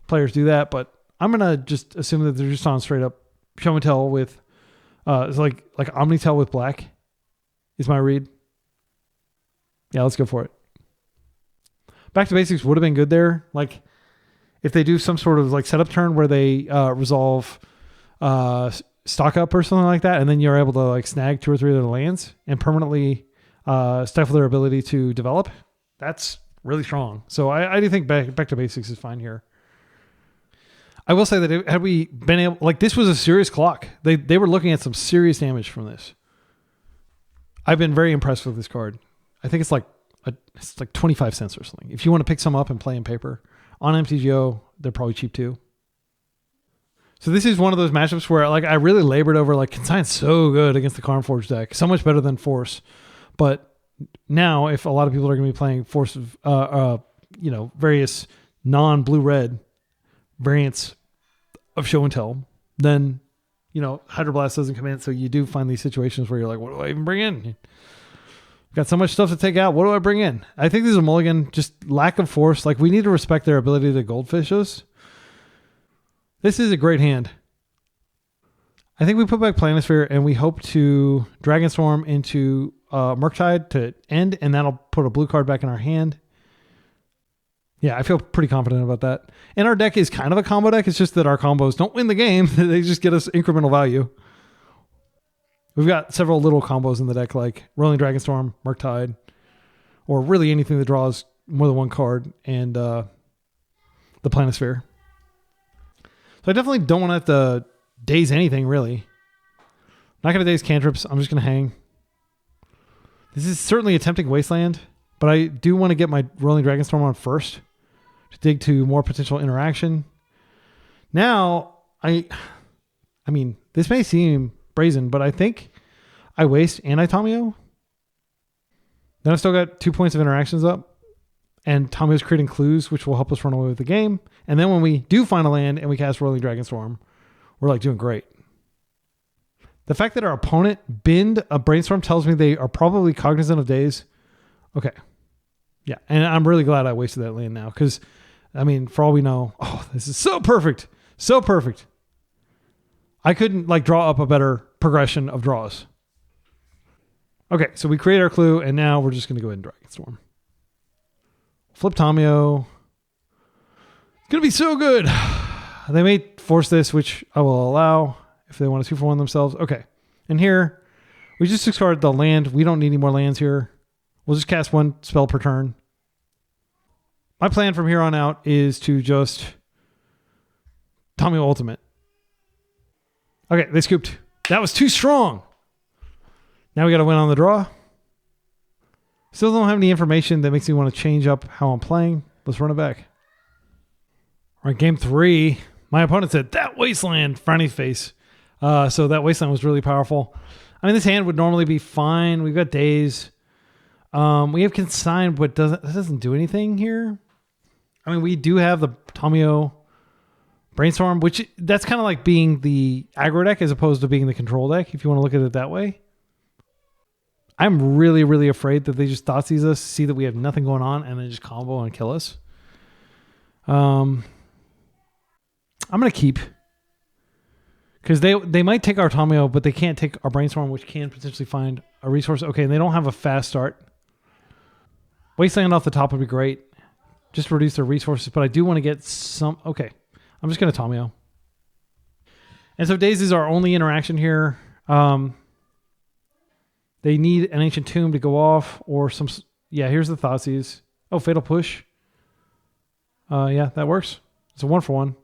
players do that, but I'm going to just assume that they're just on straight up show and tell with, it's like Omnitell with black is my read. Yeah, let's go for it. Back to Basics would have been good there. Like, if they do some sort of like setup turn where they resolve stock up or something like that, and then you're able to like snag 2 or 3 of their lands and permanently stifle their ability to develop, that's really strong. So I do think back to Basics is fine here. I will say that had we been able, like, this was a serious clock. They were looking at some serious damage from this. I've been very impressed with this card. I think it's like 25 cents or something. If you want to pick some up and play in paper on MTGO, they're probably cheap too. So this is one of those matchups where, like, I really labored over, like, Consign's so good against the Karn Forge deck, so much better than Force. But now, if a lot of people are going to be playing Force of, various non-blue-red variants of show and tell, then, Hydroblast doesn't come in. So you do find these situations where you're like, what do I even bring in? Got so much stuff to take out. What do I bring in? I think this is a mulligan. Just lack of force. Like, we need to respect their ability to goldfish us. This is a great hand. I think we put back Planisphere and we hope to Dragonstorm into Murktide to end, and that'll put a blue card back in our hand. Yeah, I feel pretty confident about that. And our deck is kind of a combo deck. It's just that our combos don't win the game. They just get us incremental value. We've got several little combos in the deck, like Rolling Dragonstorm, Murktide, or really anything that draws more than 1 card, and the Planisphere. So I definitely don't want to have to daze anything, really. Not going to daze cantrips. I'm just going to hang. This is certainly a tempting Wasteland, but I do want to get my Rolling Dragonstorm on first to dig to more potential interaction. Now, I mean, this may seem brazen, but I think I waste and I Tomio. Then I've still got 2 points of interactions up, and Tomio's creating clues, which will help us run away with the game. And then when we do find a land and we cast Rolling Dragonstorm, we're like doing great. The fact that our opponent binned a Brainstorm tells me they are probably cognizant of days. Okay. Yeah. And I'm really glad I wasted that land now, because, I mean, for all we know, this is so perfect. So perfect. I couldn't like draw up a better progression of draws. Okay, so we create our clue, and now we're just going to go ahead and Dragonstorm. Flip Tomio. It's going to be so good. They may force this, which I will allow if they want to 2-for-1 themselves. Okay, and here we just discard the land. We don't need any more lands here. We'll just cast 1 spell per turn. My plan from here on out is to just Tamio Ultimate. Okay, they scooped. That was too strong. Now we got to win on the draw. Still don't have any information that makes me want to change up how I'm playing. Let's run it back. All right, game 3. My opponent said, that Wasteland, frowny face. So that Wasteland was really powerful. I mean, this hand would normally be fine. We've got days. We have Consign, but that doesn't do anything here. I mean, we do have the Tamio Brainstorm, which that's kind of like being the aggro deck as opposed to being the control deck, if you want to look at it that way. I'm really, really afraid that they just Thoughtseize us, see that we have nothing going on, and then just combo and kill us. I'm going to keep. Because they might take our Tamio, but they can't take our Brainstorm, which can potentially find a resource. Okay, and they don't have a fast start. Wasteland off the top would be great. Just to reduce their resources, but I do want to get some... Okay, I'm just going to Tamio. And so Days is our only interaction here. They need an Ancient Tomb to go off, or some... Yeah, here's the Thoughtseize. Oh, Fatal Push. Yeah, that works. It's a 1-for-1.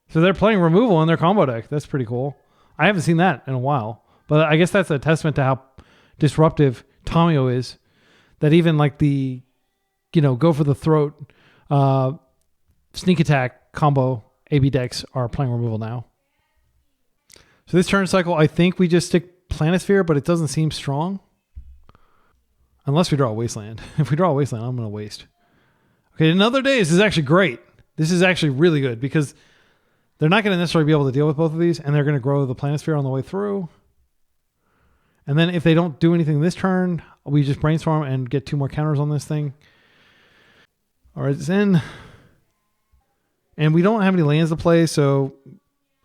So they're playing removal in their combo deck. That's pretty cool. I haven't seen that in a while. But I guess that's a testament to how disruptive Tamio is. That even like the, go for the throat, sneak attack combo AB decks are playing removal now. So this turn cycle, I think we just stick Planisphere, but it doesn't seem strong. Unless we draw a Wasteland. If we draw a Wasteland, I'm going to waste. Okay, another day. This is actually great. This is actually really good because they're not going to necessarily be able to deal with both of these, and they're going to grow the Planisphere on the way through. And then if they don't do anything this turn, we just Brainstorm and get 2 more counters on this thing. All right, it's in. And we don't have any lands to play, so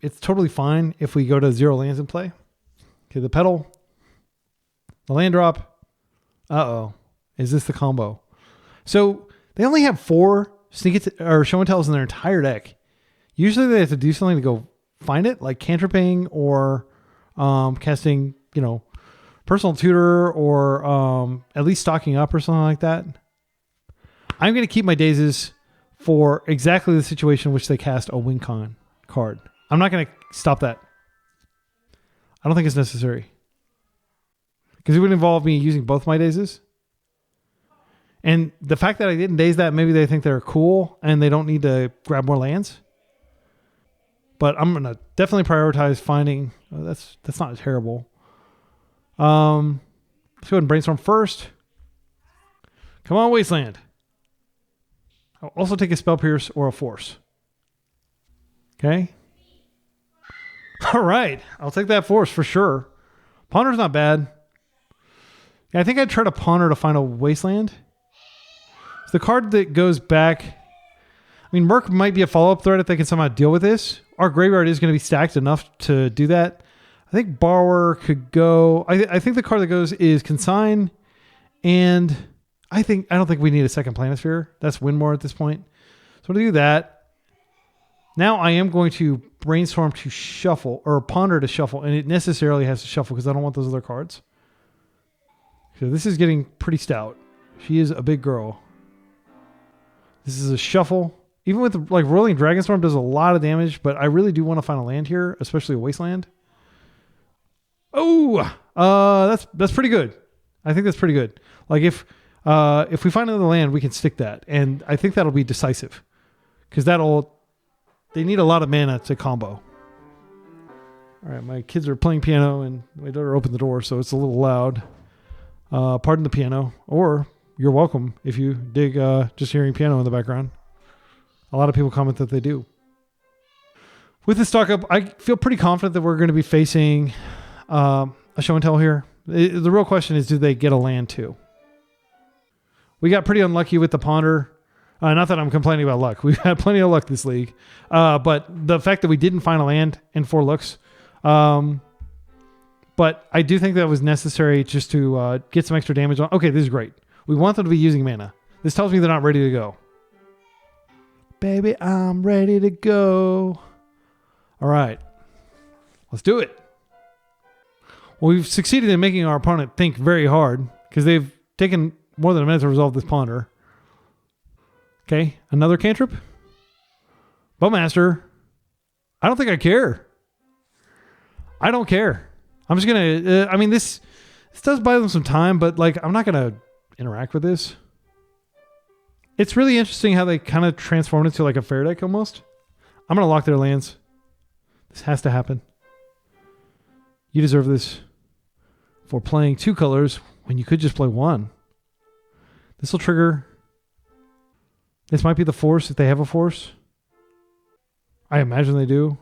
it's totally fine if we go to 0 lands in play. Okay, the Petal. The land drop. Uh-oh. Is this the combo? So they only have 4 or Show and Tells in their entire deck. Usually they have to do something to go find it, like cantripping or casting, Personal Tutor or at least stocking up or something like that. I'm going to keep my Dazes for exactly the situation in which they cast a win con card. I'm not going to stop that. I don't think it's necessary. Because it would involve me using both my Dazes. And the fact that I didn't daze that, maybe they think they're cool and they don't need to grab more lands. But I'm going to definitely prioritize finding... Oh, that's not terrible. Let's go ahead and Brainstorm first. Come on, Wasteland. I'll also take a Spell Pierce or a Force. Okay. All right. I'll take that Force for sure. Ponder's not bad. Yeah, I think I'd try to Ponder to find a Wasteland. It's the card that goes back. I mean, Merc might be a follow-up threat if they can somehow deal with this. Our graveyard is going to be stacked enough to do that. I think Borrower could go. I think the card that goes is Consign, and I don't think we need a second Planisphere. That's win more at this point. So to do that, now I am going to Brainstorm to shuffle or Ponder to shuffle, and it necessarily has to shuffle because I don't want those other cards. So this is getting pretty stout. She is a big girl. This is a shuffle. Even with like Rolling Dragonstorm does a lot of damage, but I really do want to find a land here, especially a Wasteland. Oh, that's pretty good. I think that's pretty good. Like if we find another land, we can stick that, and I think that'll be decisive because they need a lot of mana to combo. All right, my kids are playing piano, and my daughter opened the door, so it's a little loud. Pardon the piano, or you're welcome if you dig just hearing piano in the background. A lot of people comment that they do. With the stock up, I feel pretty confident that we're going to be facing a Show and Tell here. The real question is, do they get a land too? We got pretty unlucky with the Ponder. Not that I'm complaining about luck. We've had plenty of luck this league. But the fact that we didn't find a land in 4 looks. But I do think that was necessary just to get some extra damage on. Okay, this is great. We want them to be using mana. This tells me they're not ready to go. Baby, I'm ready to go. All right. Let's do it. Well, we've succeeded in making our opponent think very hard because they've taken more than a minute to resolve this Ponder. Okay, another cantrip. Bowmaster. I don't think I care. I don't care. I'm just gonna. I mean, this does buy them some time, but like, I'm not gonna interact with this. It's really interesting how they kind of transformed into like a fair deck almost. I'm gonna lock their lands. This has to happen. You deserve this for playing 2 colors when you could just play 1. This will trigger. This might be the force if they have a force. I imagine they do.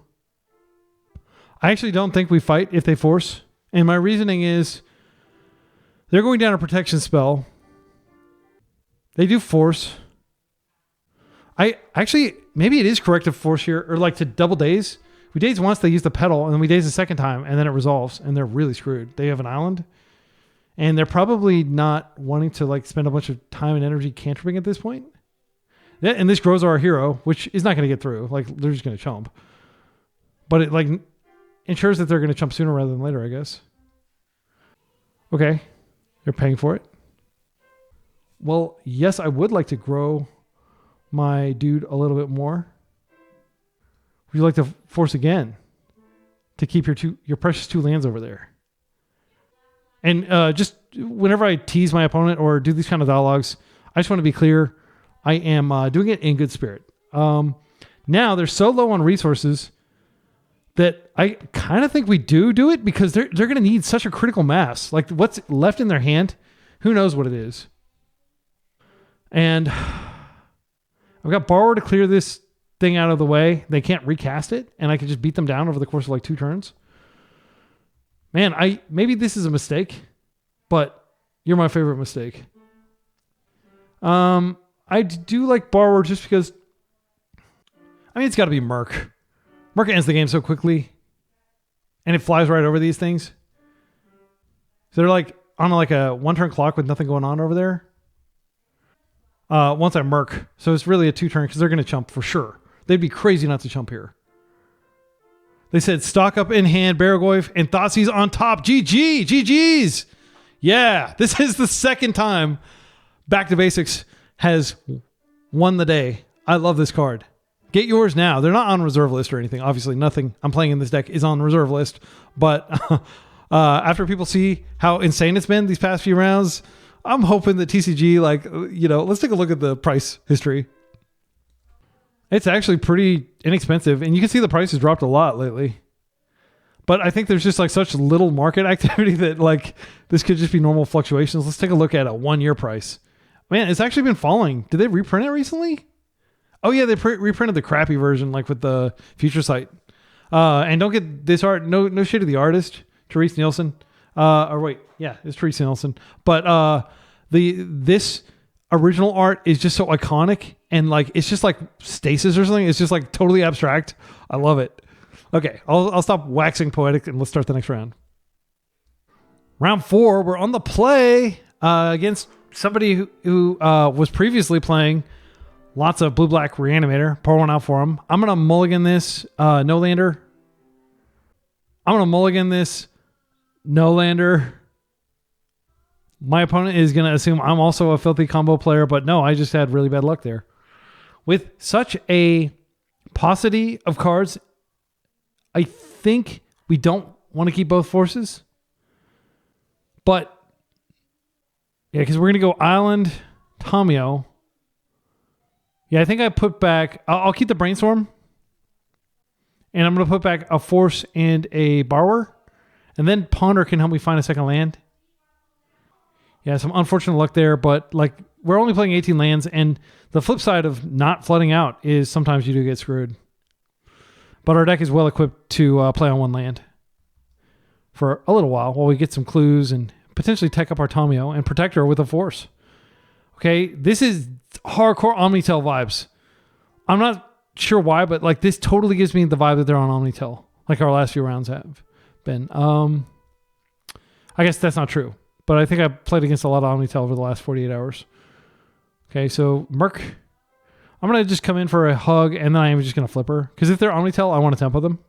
I actually don't think we fight if they force. And my reasoning is they're going down a protection spell. They do force. I actually, maybe it is correct to force here, or like to double daze. We daze once, they use the pedal, and then we daze the second time, and then it resolves, and they're really screwed. They have an island, and they're probably not wanting to like spend a bunch of time and energy cantripping at this point. Yeah, and this grows our hero, which is not going to get through. Like, they're just going to chump. But it like ensures that they're going to chump sooner rather than later, I guess. Okay. They're paying for it. Well, yes, I would like to grow my dude a little bit more. Would you like to force again to keep your precious 2 lands over there? And just whenever I tease my opponent or do these kind of dialogues, I just want to be clear. I am doing it in good spirit. Now they're so low on resources that I kind of think we do it because they're going to need such a critical mass. Like, what's left in their hand, who knows what it is. And I've got Borrower to clear this thing out of the way. They can't recast it, and I can just beat them down over the course of like 2 turns. Man, maybe this is a mistake, but you're my favorite mistake. I do like Borrower just because, I mean, it's got to be Merc. Merc ends the game so quickly, and it flies right over these things. So they're like on like a 1-turn clock with nothing going on over there. Once I Merc, so it's really a 2-turn because they're going to chump for sure. They'd be crazy not to chump here. They said stock up in hand, Baragoyf, and Thoughtseize on top. GG! GG's! Yeah, this is the second time Back to Basics has won the day. I love this card. Get yours now. They're not on reserve list or anything. Obviously, nothing I'm playing in this deck is on reserve list. But after people see how insane it's been these past few rounds, I'm hoping that TCG, like, let's take a look at the price history. It's actually pretty inexpensive, and you can see the price has dropped a lot lately. But I think there's just like such little market activity that like this could just be normal fluctuations. Let's take a look at a 1-year price. Man, it's actually been falling. Did they reprint it recently? Oh yeah, they reprinted the crappy version, like with the future site. And don't get this art. No shade of the artist, Therese Nielsen. It's Therese Nielsen. But this original art is just so iconic, and like it's just like stasis or something. It's just like totally abstract. I love it. Okay, I'll stop waxing poetic and let's start the next round. Round 4, we're on the play against somebody who was previously playing lots of blue-black Reanimator. Pour one out for him. I'm going to mulligan this no-lander. I'm going to mulligan this no-lander. My opponent is going to assume I'm also a filthy combo player, but no, I just had really bad luck there. With such a paucity of cards, I think we don't want to keep both forces. But, yeah, because we're going to go Island, Tamiyo. Yeah, I think I put back... I'll keep the Brainstorm. And I'm going to put back a Force and a Borrower. And then Ponder can help me find a second land. Yeah, some unfortunate luck there, but like we're only playing 18 lands, and the flip side of not flooding out is sometimes you do get screwed. But our deck is well equipped to play on 1 land for a little while we get some clues and potentially tech up our Tamiyo and protect her with a Force. Okay, this is hardcore Omnitell vibes. I'm not sure why, but like this totally gives me the vibe that they're on Omnitell, like our last few rounds have been. I guess that's not true. But I think I played against a lot of Omnitell over the last 48 hours. Okay, so Merc. I'm going to just come in for a hug, and then I'm just going to flip her. Because if they're Omnitell, I want to tempo them.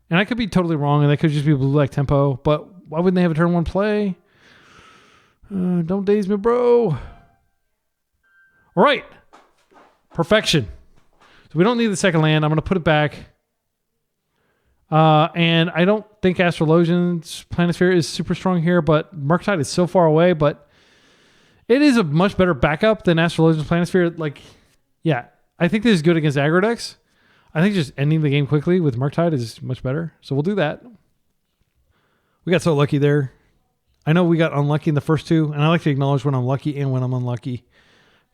And I could be totally wrong, and they could just be blue-black tempo. But why wouldn't they have a turn 1 play? Don't daze me, bro. All right. Perfection. So we don't need the second land. I'm going to put it back. And I don't think Astrologian's Planisphere is super strong here, but Murktide is so far away, but it is a much better backup than Astrologian's Planisphere. Like, yeah, I think this is good against aggro decks. I think just ending the game quickly with Murktide is much better. So we'll do that. We got so lucky there. I know we got unlucky in the first two, and I like to acknowledge when I'm lucky and when I'm unlucky,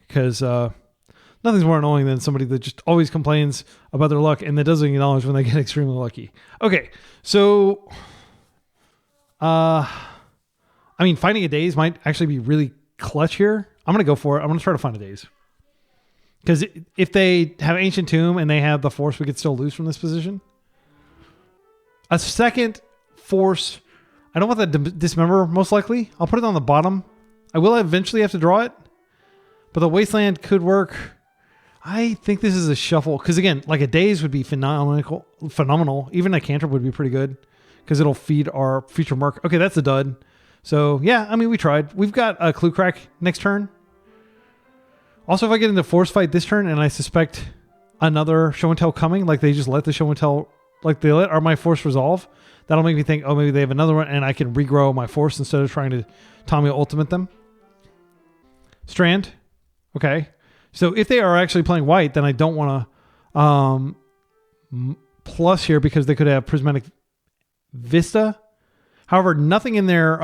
because nothing's more annoying than somebody that just always complains about their luck and that doesn't acknowledge when they get extremely lucky. Okay, so I mean, finding a daze might actually be really clutch here. I'm going to go for it. I'm going to try to find a daze. Because if they have Ancient Tomb and they have the Force, we could still lose from this position. A second Force... I don't want that to dismember, most likely. I'll put it on the bottom. I will eventually have to draw it. But the Wasteland could work. I think this is a shuffle. Because again, like a daze would be phenomenal. Even a cantrip would be pretty good. Because it'll feed our future mark. Okay, that's a dud. So yeah, I mean, we tried. We've got a Clue Crack next turn. Also, if I get into Force Fight this turn and I suspect another Show and Tell coming, like they just let the Show and Tell, like they let my Force resolve, that'll make me think, oh, maybe they have another one and I can regrow my Force instead of trying to Tommy Ultimate them. Strand. Okay. So if they are actually playing white, then I don't want to plus here because they could have Prismatic Vista. However, nothing in their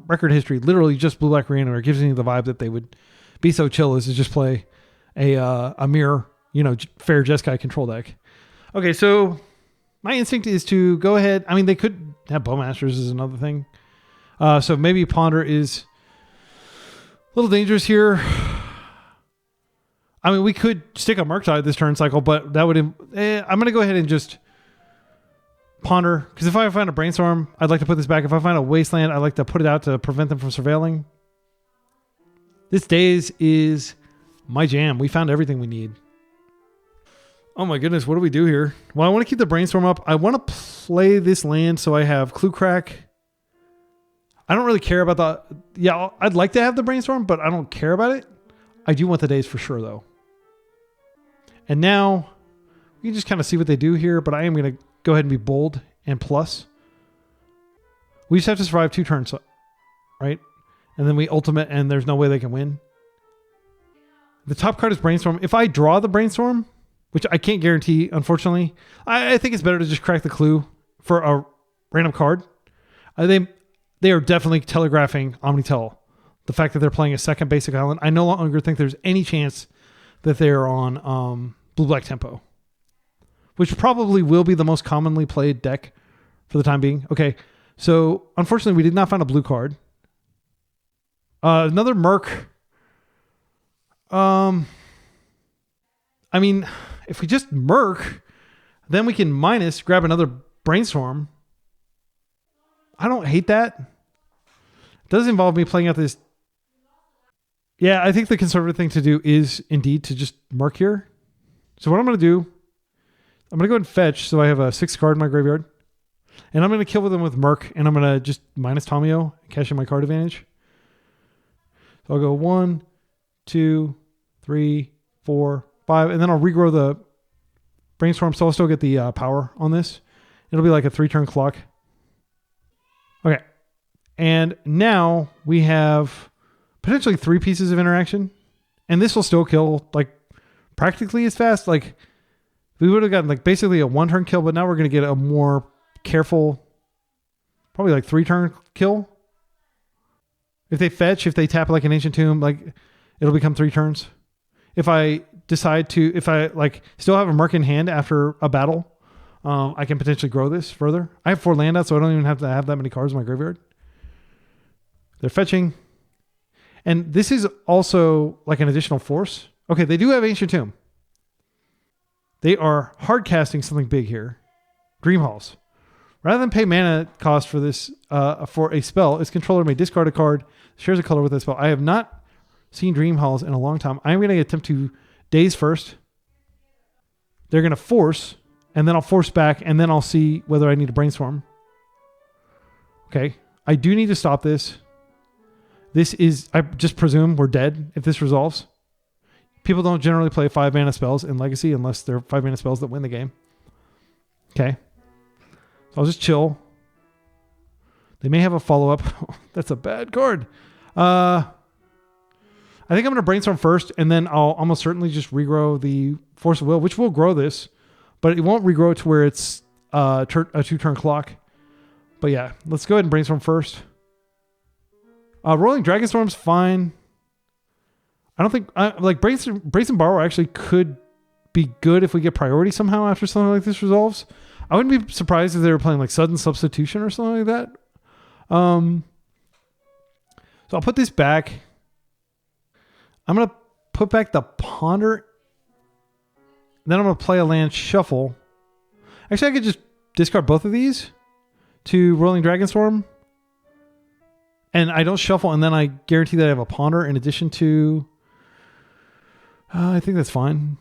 record history, literally just Blue-Black Reanimator, gives me the vibe that they would be so chill as to just play a mirror, fair Jeskai control deck. Okay, so my instinct is to go ahead. I mean, they could have Bowmasters is another thing. So maybe Ponder is a little dangerous here. I mean, we could stick a Murktide this turn cycle, but that would... I'm going to go ahead and just Ponder. Because if I find a Brainstorm, I'd like to put this back. If I find a Wasteland, I'd like to put it out to prevent them from surveilling. This daze is my jam. We found everything we need. Oh my goodness, what do we do here? Well, I want to keep the Brainstorm up. I want to play this land so I have Clue Crack. I don't really care about the... Yeah, I'd like to have the Brainstorm, but I don't care about it. I do want the daze for sure, though. And now, we can just kind of see what they do here, but I am going to go ahead and be bold and plus. We just have to survive 2 turns, right? And then we ultimate, and there's no way they can win. The top card is Brainstorm. If I draw the Brainstorm, which I can't guarantee, unfortunately, I think it's better to just crack the clue for a random card. They are definitely telegraphing Omnitell. The fact that they're playing a second basic island, I no longer think there's any chance that they're on blue-black tempo, which probably will be the most commonly played deck for the time being. Okay, so unfortunately, we did not find a blue card. Another Merc. I mean, if we just Merc, then we can grab another Brainstorm. I don't hate that. It does involve me playing out this. Yeah, I think the conservative thing to do is indeed to just Merc here. So what I'm going to do, I'm going to go ahead and fetch so I have a 6th card in my graveyard. And I'm going to kill them with Merc, and I'm going to just minus Tomio, cash in my card advantage. So I'll go 1, 2, 3, 4, 5, and then I'll regrow the Brainstorm, so I'll still get the power on this. It'll be like a 3-turn clock. Okay. And now we have potentially 3 pieces of interaction, and this will still kill like practically as fast. Like we would have gotten like basically a 1-turn kill, but now we're going to get a more careful, probably like 3-turn kill. If they fetch, if they tap like an Ancient Tomb, like it'll become 3 turns. If I decide to, if I like still have a Merc in hand after a battle, I can potentially grow this further. I have 4 land outs, so I don't even have to have that many cards in my graveyard. They're fetching. And this is also like an additional force. Okay, they do have Ancient Tomb. They are hard casting something big here. Dream Halls. Rather than pay mana cost for this, for a spell, its controller may discard a card, shares a color with that spell. I have not seen Dream Halls in a long time. I'm going to attempt to daze first. They're going to force, and then I'll force back, and then I'll see whether I need to Brainstorm. Okay, I do need to stop this. This is, I just presume we're dead if this resolves. People don't generally play 5 mana spells in Legacy unless they're 5 mana spells that win the game. Okay. So I'll just chill. They may have a follow-up. That's a bad card. I think I'm going to brainstorm first, and then I'll almost certainly just regrow the Force of Will, which will grow this, but it won't regrow to where it's a 2-turn clock. But yeah, let's go ahead and brainstorm first. Rolling Dragonstorm's fine. I don't think like Brace and Borrower actually could be good if we get priority somehow after something like this resolves. I wouldn't be surprised if they were playing like Sudden Substitution or something like that. So I'll put this back. I'm going to put back the Ponder. Then I'm going to play a land shuffle. Actually, I could just discard both of these to Rolling Dragonstorm. And I don't shuffle, and then I guarantee that I have a Ponder in addition to... I think that's fine.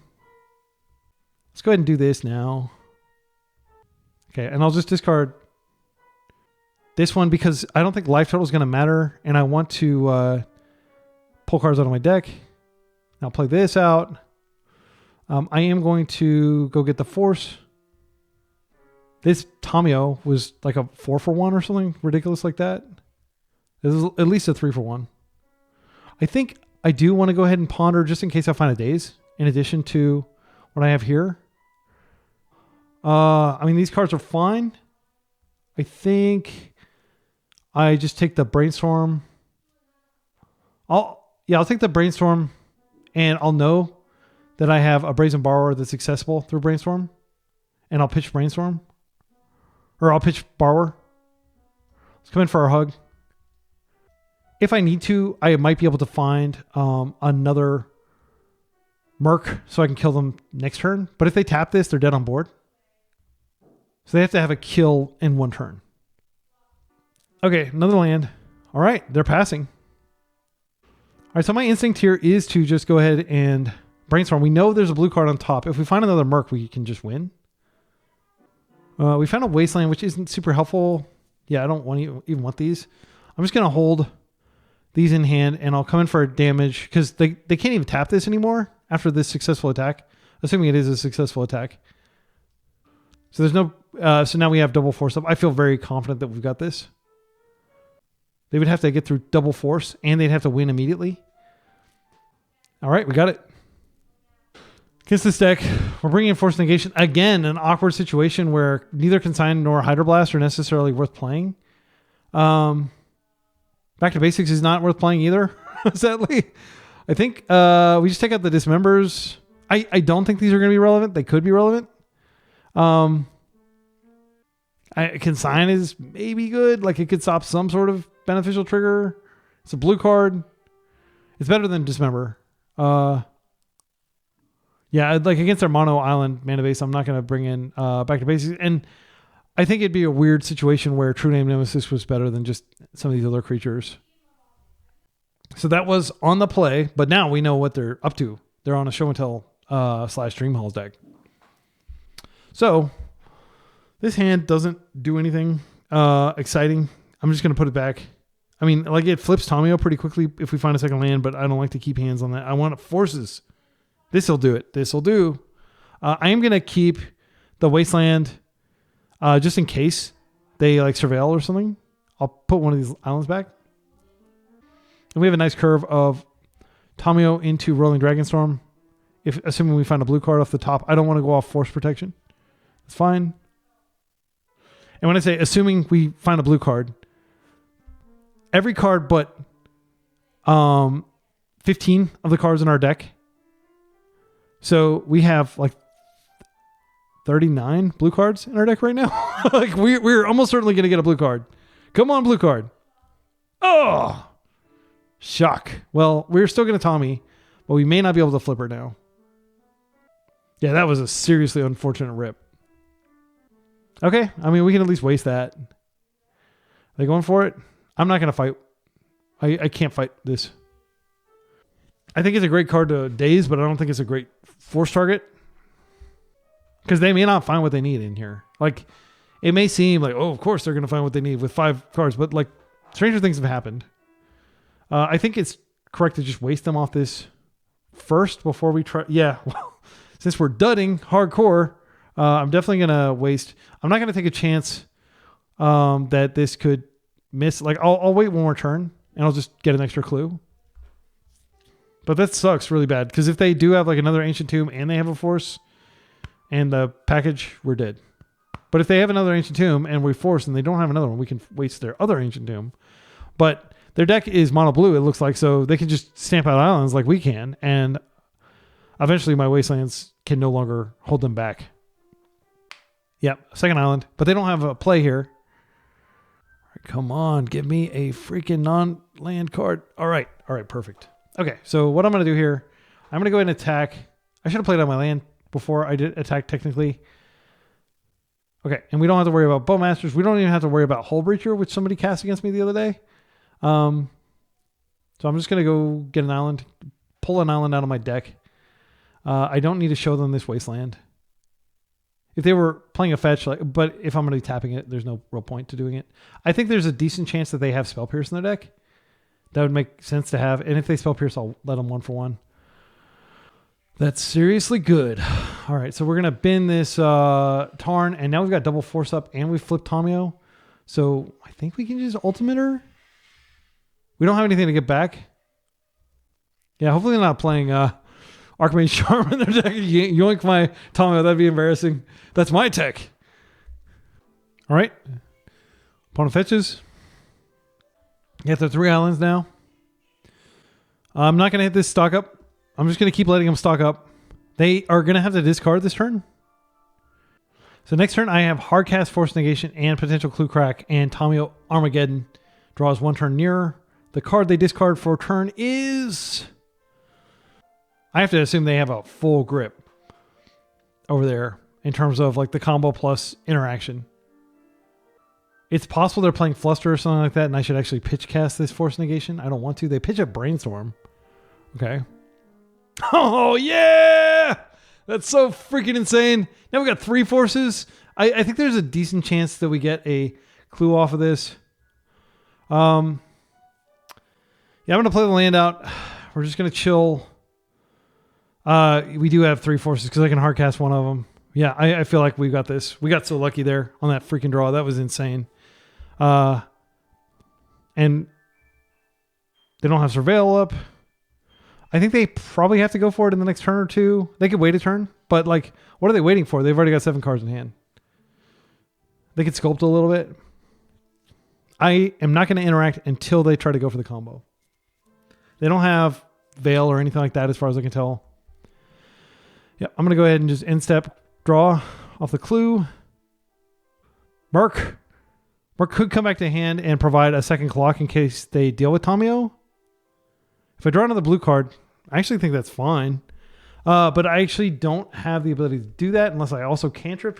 Let's go ahead and do this now. Okay, and I'll just discard this one because I don't think life total is going to matter, and I want to pull cards out of my deck. I'll play this out. I am going to go get the Force. This Tamiyo was like a 4-for-1 or something ridiculous like that. This is at least a 3-for-1. I think I do want to go ahead and Ponder just in case I find a Daze in addition to what I have here. I mean, these cards are fine. I think I just take the Brainstorm. I'll take the Brainstorm, and I'll know that I have a Brazen Borrower that's accessible through Brainstorm, and I'll pitch Brainstorm. Or I'll pitch Borrower. Let's come in for our hug. If I need to, I might be able to find another Merc so I can kill them next turn. But if they tap this, they're dead on board. So they have to have a kill in 1 turn. Okay, another land. All right, they're passing. All right, so my instinct here is to just go ahead and Brainstorm. We know there's a blue card on top. If we find another Merc, we can just win. We found a Wasteland, which isn't super helpful. Yeah, I don't even want these. I'm just going to hold these in hand, and I'll come in for a damage because they can't even tap this anymore after this successful attack, assuming it is a successful attack. So there's no... so now we have double force up. I feel very confident that we've got this. They would have to get through double force, and they'd have to win immediately. All right, we got it. Against this deck, we're bringing in Force Negation. Again, an awkward situation where neither Consign nor Hydroblast are necessarily worth playing. Back to Basics is not worth playing either, sadly. I think we just take out the Dismembers. I don't think these are going to be relevant. They could be relevant. Consign is maybe good. Like it could stop some sort of beneficial trigger. It's a blue card. It's better than Dismember. Yeah, like against our mono island mana base, I'm not going to bring in Back to Basics. And I think it'd be a weird situation where True Name Nemesis was better than just some of these other creatures. So that was on the play, but now we know what they're up to. They're on a Show and Tell / Dreamhalls deck. So this hand doesn't do anything exciting. I'm just going to put it back. I mean, like it flips Tamiyo pretty quickly if we find a second land, but I don't like to keep hands on that. I want forces. This will do it. This will do. I am going to keep the Wasteland just in case they like surveil or something. I'll put one of these islands back. And we have a nice curve of Tamiyo into Rolling Dragonstorm. Assuming we find a blue card off the top. I don't want to go off Force Protection. It's fine. And when I say assuming we find a blue card, every card but 15 of the cards in our deck. So we have like 39 blue cards in our deck right now. Like we're almost certainly going to get a blue card. Come on, blue card. Oh, shock. Well, we're still going to Tommy, but we may not be able to flip her now. Yeah, that was a seriously unfortunate rip. Okay, I mean, we can at least waste that. Are they going for it? I'm not going to fight. I can't fight this. I think it's a great card to daze, but I don't think it's a great force target. Because they may not find what they need in here. Like, it may seem like, oh, of course they're going to find what they need with 5 cards. But, like, stranger things have happened. I think it's correct to just waste them off this first before we try. Yeah, well, since we're dudding hardcore, I'm definitely going to waste. I'm not going to take a chance that this could miss. Like, I'll wait one more turn and I'll just get an extra clue. But that sucks really bad because if they do have like another Ancient Tomb and they have a force and the package, we're dead. But if they have another Ancient Tomb and we force and they don't have another one, we can waste their other Ancient Tomb. But their deck is mono blue, it looks like, so they can just stamp out islands like we can, and eventually my Wastelands can no longer hold them back. Yep, second island, but they don't have a play here. All right, come on, give me a freaking non-land card. All right, perfect. Okay, so what I'm going to do here, I'm going to go ahead and attack. I should have played on my land before I did attack technically. Okay, and we don't have to worry about Bowmasters. We don't even have to worry about Hull Breacher, which somebody cast against me the other day. So I'm just going to go get an island, pull an island out of my deck. I don't need to show them this Wasteland. If they were playing a fetch, but if I'm going to be tapping it, there's no real point to doing it. I think there's a decent chance that they have Spell Pierce in their deck. That would make sense to have. And if they Spell Pierce, I'll let them 1-for-1. That's seriously good. All right, so we're going to bin this Tarn, and now we've got double force up, and we flipped Tomio. So I think we can just ultimate her. We don't have anything to get back. Yeah, hopefully they're not playing Archmage Charm in their deck. Yoink my Tomio, that'd be embarrassing. That's my tech. All right. Opponent fetches. Get the 3 islands now. I'm not going to hit this stock up. I'm just going to keep letting them stock up. They are going to have to discard this turn. So next turn, I have Hardcast, Force Negation, and potential Clue Crack, and Tomio Armageddon draws 1 turn nearer. The card they discard for a turn is... I have to assume they have a full grip over there in terms of like the combo plus interaction. It's possible they're playing Fluster or something like that, and I should actually pitch cast this Force Negation. I don't want to. They pitch a Brainstorm. Okay. Oh, yeah! That's so freaking insane. Now we got 3 forces. I think there's a decent chance that we get a clue off of this. Yeah, I'm going to play the land out. We're just going to chill. We do have 3 forces because I can hardcast one of them. Yeah, I feel like we got this. We got so lucky there on that freaking draw. That was insane. And they don't have Surveil up. I think they probably have to go for it in the next turn or two. They could wait a turn, but like, what are they waiting for? They've already got 7 cards in hand. They could sculpt a little bit. I am not going to interact until they try to go for the combo. They don't have Veil or anything like that as far as I can tell. Yeah, I'm going to go ahead and just end step, draw off the clue. Merc could come back to hand and provide a second clock in case they deal with Tomio. If I draw another blue card, I actually think that's fine. But I actually don't have the ability to do that unless I also cantrip.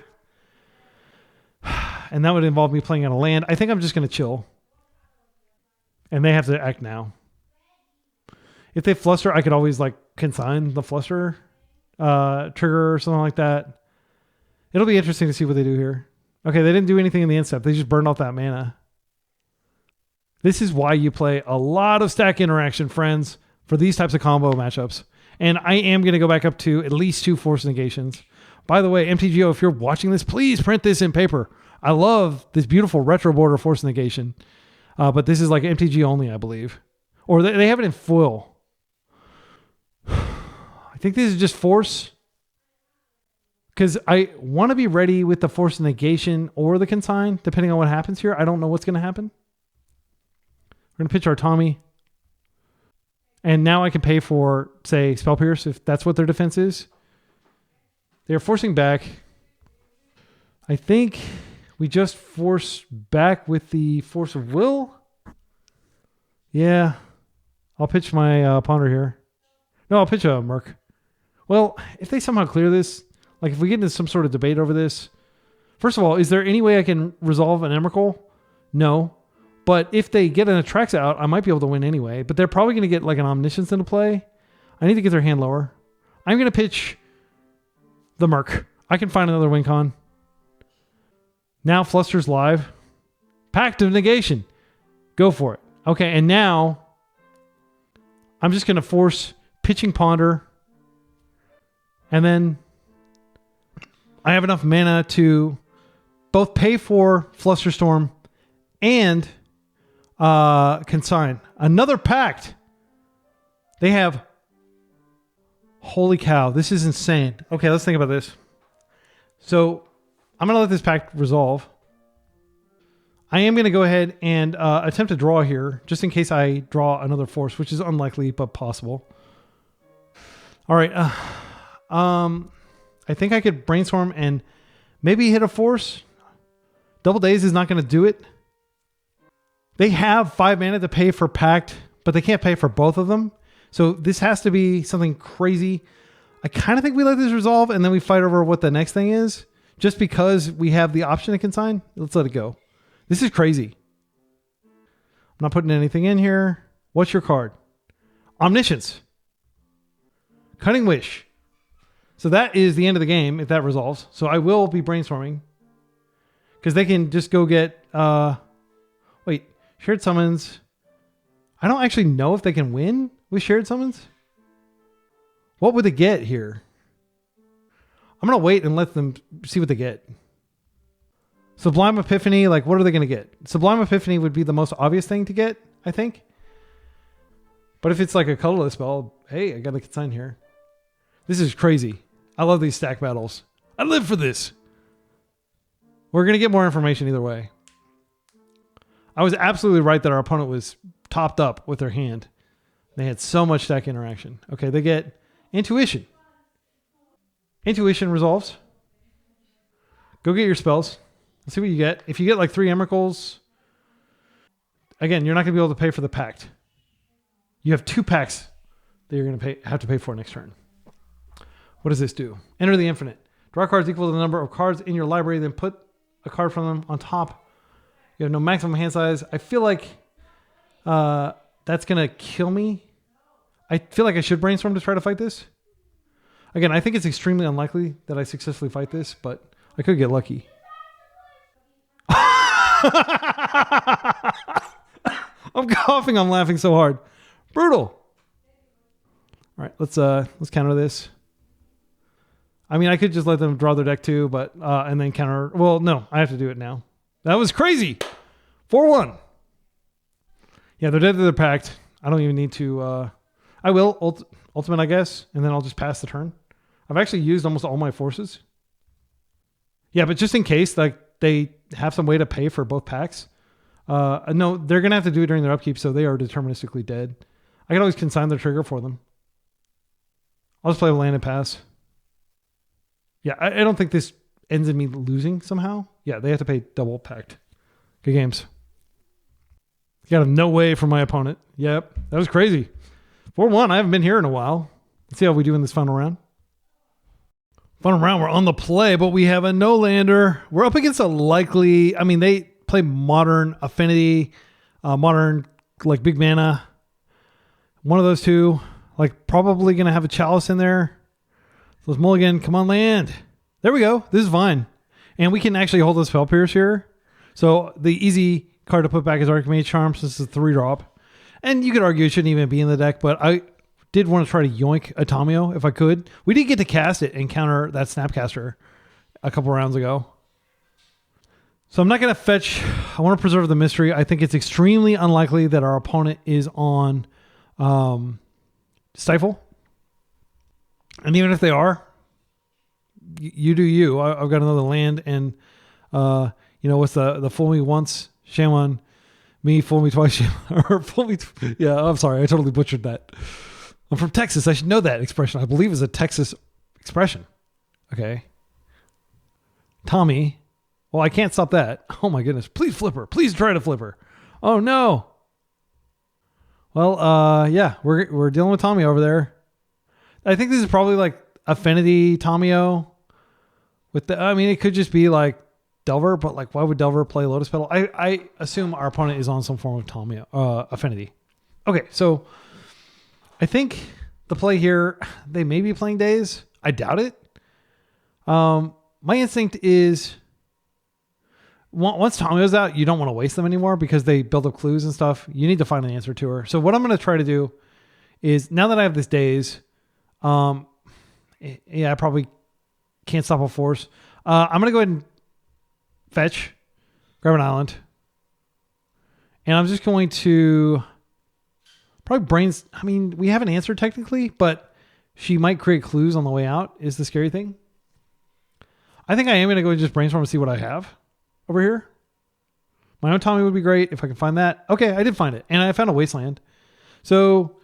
And that would involve me playing on a land. I think I'm just going to chill. And they have to act now. If they fluster, I could always like consign the fluster trigger or something like that. It'll be interesting to see what they do here. Okay, they didn't do anything in the end step. They just burned off that mana. This is why you play a lot of stack interaction, friends, for these types of combo matchups. And I am going to go back up to at least 2 force negations. By the way, MTGO, if you're watching this, please print this in paper. I love this beautiful retro border force negation. But this is like MTG only, I believe. Or they have it in foil. I think this is just force. Because I want to be ready with the force negation or the consign, depending on what happens here. I don't know what's going to happen. We're going to pitch our Tommy. And now I can pay for, say, Spell Pierce, if that's what their defense is. They're forcing back. I think we just force back with the Force of Will. Yeah. I'll pitch my Ponder here. No, I'll pitch a Merc. Well, if they somehow clear this, like if we get into some sort of debate over this, first of all, is there any way I can resolve an Emrakul? No. But if they get an Atraxa out, I might be able to win anyway. But they're probably going to get like an Omniscience into play. I need to get their hand lower. I'm going to pitch the Merc. I can find another win con. Now Fluster's live. Pact of Negation. Go for it. Okay, and now I'm just going to force Pitching Ponder. And then I have enough mana to both pay for Flusterstorm and consign. Another Pact. They have... Holy cow, this is insane. Okay, let's think about this. So I'm going to let this Pact resolve. I am going to go ahead and attempt to draw here, just in case I draw another force, which is unlikely, but possible. All right. I think I could brainstorm and maybe hit a force. Double Daze is not going to do it. They have 5 mana to pay for Pact, but they can't pay for both of them. So this has to be something crazy. I kind of think we let this resolve and then we fight over what the next thing is. Just because we have the option to consign, let's let it go. This is crazy. I'm not putting anything in here. What's your card? Omniscience. Cunning Wish. So that is the end of the game if that resolves. So I will be brainstorming. Because they can just go get... wait. Shared Summons. I don't actually know if they can win with Shared Summons. What would they get here? I'm going to wait and let them see what they get. Sublime Epiphany, like what are they going to get? Sublime Epiphany would be the most obvious thing to get, I think. But if it's like a colorless spell, hey, I got to consign here. This is crazy. I love these stack battles. I live for this. We're going to get more information either way. I was absolutely right that our opponent was topped up with their hand. They had so much stack interaction. Okay, they get Intuition. Intuition resolves. Go get your spells. Let's see what you get. If you get like 3 Emeralds, again, you're not going to be able to pay for the Pact. You have 2 packs that you're going to have to pay for next turn. What does this do? Enter the Infinite. Draw cards equal to the number of cards in your library, then put a card from them on top. You have no maximum hand size. I feel like that's going to kill me. I feel like I should brainstorm to try to fight this. Again, I think it's extremely unlikely that I successfully fight this, but I could get lucky. I'm coughing. I'm laughing so hard. Brutal. All right, let's counter this. I mean, I could just let them draw their deck too, but and then counter. Well, no, I have to do it now. That was crazy. 4-1. Yeah, they're dead to their Pact. I don't even need to. I will ultimate, I guess, and then I'll just pass the turn. I've actually used almost all my forces. Yeah, but just in case, like they have some way to pay for both packs. No, they're gonna have to do it during their upkeep, so they are deterministically dead. I can always consign their trigger for them. I'll just play a land and pass. Yeah, I don't think this ends in me losing somehow. Yeah, they have to pay double Pact. Good games. You got no way for my opponent. Yep, that was crazy. 4-1. I haven't been here in a while. Let's see how we do in this final round. Final round, we're on the play, but we have a no-lander. We're up against a likely... I mean, they play Modern Affinity, Modern, like, Big Mana. One of those two. Like, probably going to have a Chalice in there. So let's mulligan. Come on, land. There we go. This is fine. And we can actually hold the Spell Pierce here. So the easy card to put back is Archmage Charm, since it's a 3-drop. And you could argue it shouldn't even be in the deck, but I did want to try to yoink a Tamio if I could. We did get to cast it and counter that Snapcaster a couple rounds ago. So I'm not going to fetch. I want to preserve the mystery. I think it's extremely unlikely that our opponent is on Stifle. And even if they are, you do you. I've got another land, and you know what's the fool me once, shame on me, fool me twice, or fool me. Yeah, I'm sorry, I totally butchered that. I'm from Texas. I should know that expression. I believe it's a Texas expression. Okay. Tommy. Well, I can't stop that. Oh my goodness. Please flip her. Please try to flip her. Oh no. Well, yeah, we're dealing with Tommy over there. I think this is probably like Affinity Tamio. With the, I mean, it could just be like Delver, but like, why would Delver play Lotus Petal? I assume our opponent is on some form of Tamio, Affinity. Okay, so I think the play here, they may be playing Daze. I doubt it. My instinct is once Tamio's out, you don't want to waste them anymore because they build up clues and stuff. You need to find an answer to her. So what I'm going to try to do is now that I have this daze, yeah, I probably can't stop a force. I'm going to go ahead and fetch, grab an island. And I'm just going to probably brains. I mean, we haven't answered technically, but she might create clues on the way out is the scary thing. I think I am going to go and just brainstorm and see what I have over here. My own Tommy would be great if I can find that. Okay, I did find it. And I found a Wasteland. So,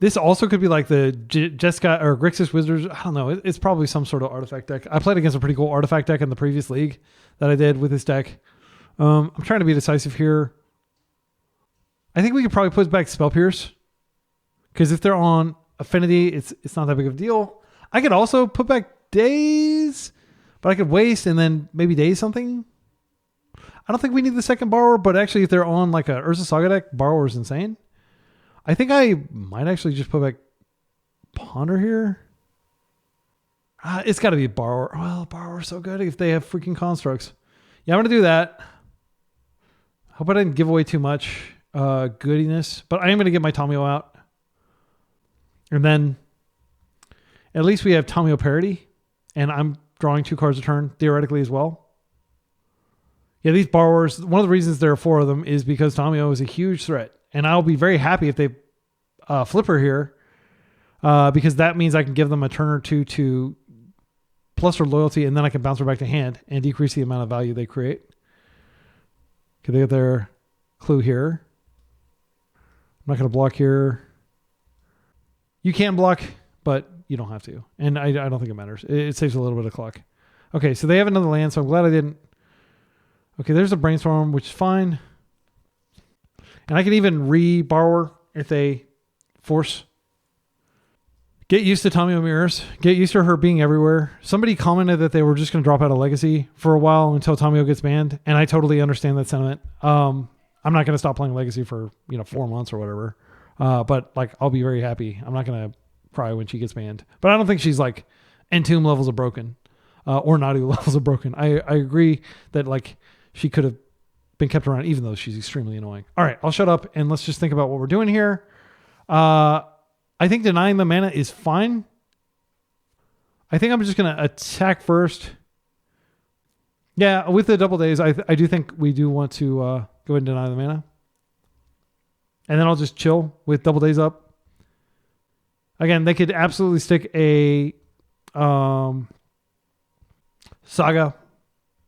this also could be like the Jeskai or Grixis Wizards. I don't know. It's probably some sort of artifact deck. I played against a pretty cool artifact deck in the previous league that I did with this deck. I'm trying to be decisive here. I think we could probably put back Spell Pierce. Because if they're on Affinity, it's not that big of a deal. I could also put back Daze, but I could waste and then maybe Daze something. I don't think we need the second Borrower, but actually if they're on like a Urza Saga deck, Borrower is insane. I think I might actually just put back Ponder here. It's got to be Borrower. Well, Borrower's so good if they have freaking constructs. Yeah, I'm going to do that. Hope I didn't give away too much goodiness, but I am going to get my Tomio out. And then at least we have Tomio parity, and I'm drawing 2 cards a turn theoretically as well. Yeah, these Borrowers, one of the reasons there are 4 of them is because Tomio is a huge threat. And I'll be very happy if they flip her here because that means I can give them a turn or 2 to plus her loyalty, and then I can bounce her back to hand and decrease the amount of value they create. Okay, they get their clue here. I'm not going to block here. You can block, but you don't have to. And I don't think it matters. It saves a little bit of clock. Okay, so they have another land, so I'm glad I didn't. Okay, there's a Brainstorm, which is fine. And I can even re-borrower if they force. Get used to Tomio Mirrors. Get used to her being everywhere. Somebody commented that they were just going to drop out of Legacy for a while until Tomio gets banned. And I totally understand that sentiment. I'm not going to stop playing Legacy for 4 months or whatever. But like, I'll be very happy. I'm not going to cry when she gets banned. But I don't think she's like Entomb levels of broken or Nadu levels of broken. I agree that like she could have been kept around even though she's extremely annoying. All right, I'll shut up and let's just think about what we're doing here. I think denying the mana is fine. I think I'm just going to attack first. Yeah, with the double days, I do think we do want to go ahead and deny the mana. And then I'll just chill with double days up. Again, they could absolutely stick a Saga,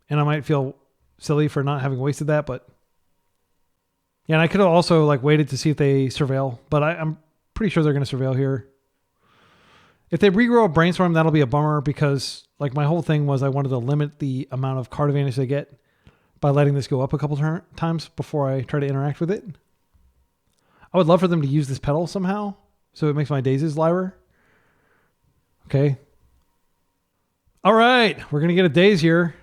and I might feel silly for not having wasted that, but yeah, and I could have also like waited to see if they surveil, but I'm pretty sure they're going to surveil here. If they regrow a Brainstorm, that'll be a bummer because like my whole thing was I wanted to limit the amount of card advantage they get by letting this go up a couple times before I try to interact with it. I would love for them to use this pedal somehow so it makes my dazes liver. Okay. All right, we're going to get a daze here.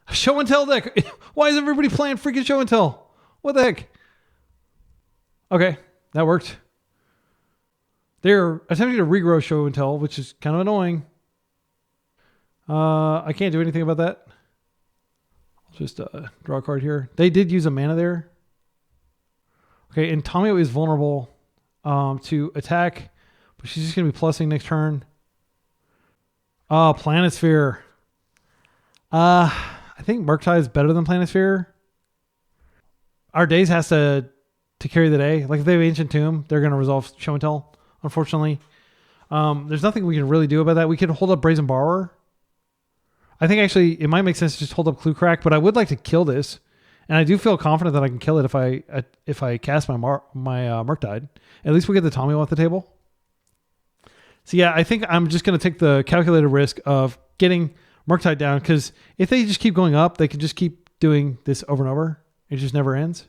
A show and tell deck. Why is everybody playing freaking show and tell? What the heck? Okay, that worked. They're attempting to regrow show and tell, which is kind of annoying. I can't do anything about that. I'll just draw a card here. They did use a mana there. Okay, and Tomio is vulnerable to attack, but she's just going to be plussing next turn. Planisphere. I think Murktide is better than Planisphere. Our days has to carry the day. Like if they have Ancient Tomb, they're going to resolve Show and Tell, unfortunately. There's nothing we can really do about that. We could hold up Brazen Borrower. I think actually it might make sense to just hold up Clue Crack, but I would like to kill this. And I do feel confident that I can kill it if I cast my Murktide. At least we get the Tomio off the table. So yeah, I think I'm just going to take the calculated risk of getting Murktide down because if they just keep going up, they can just keep doing this over and over. It just never ends.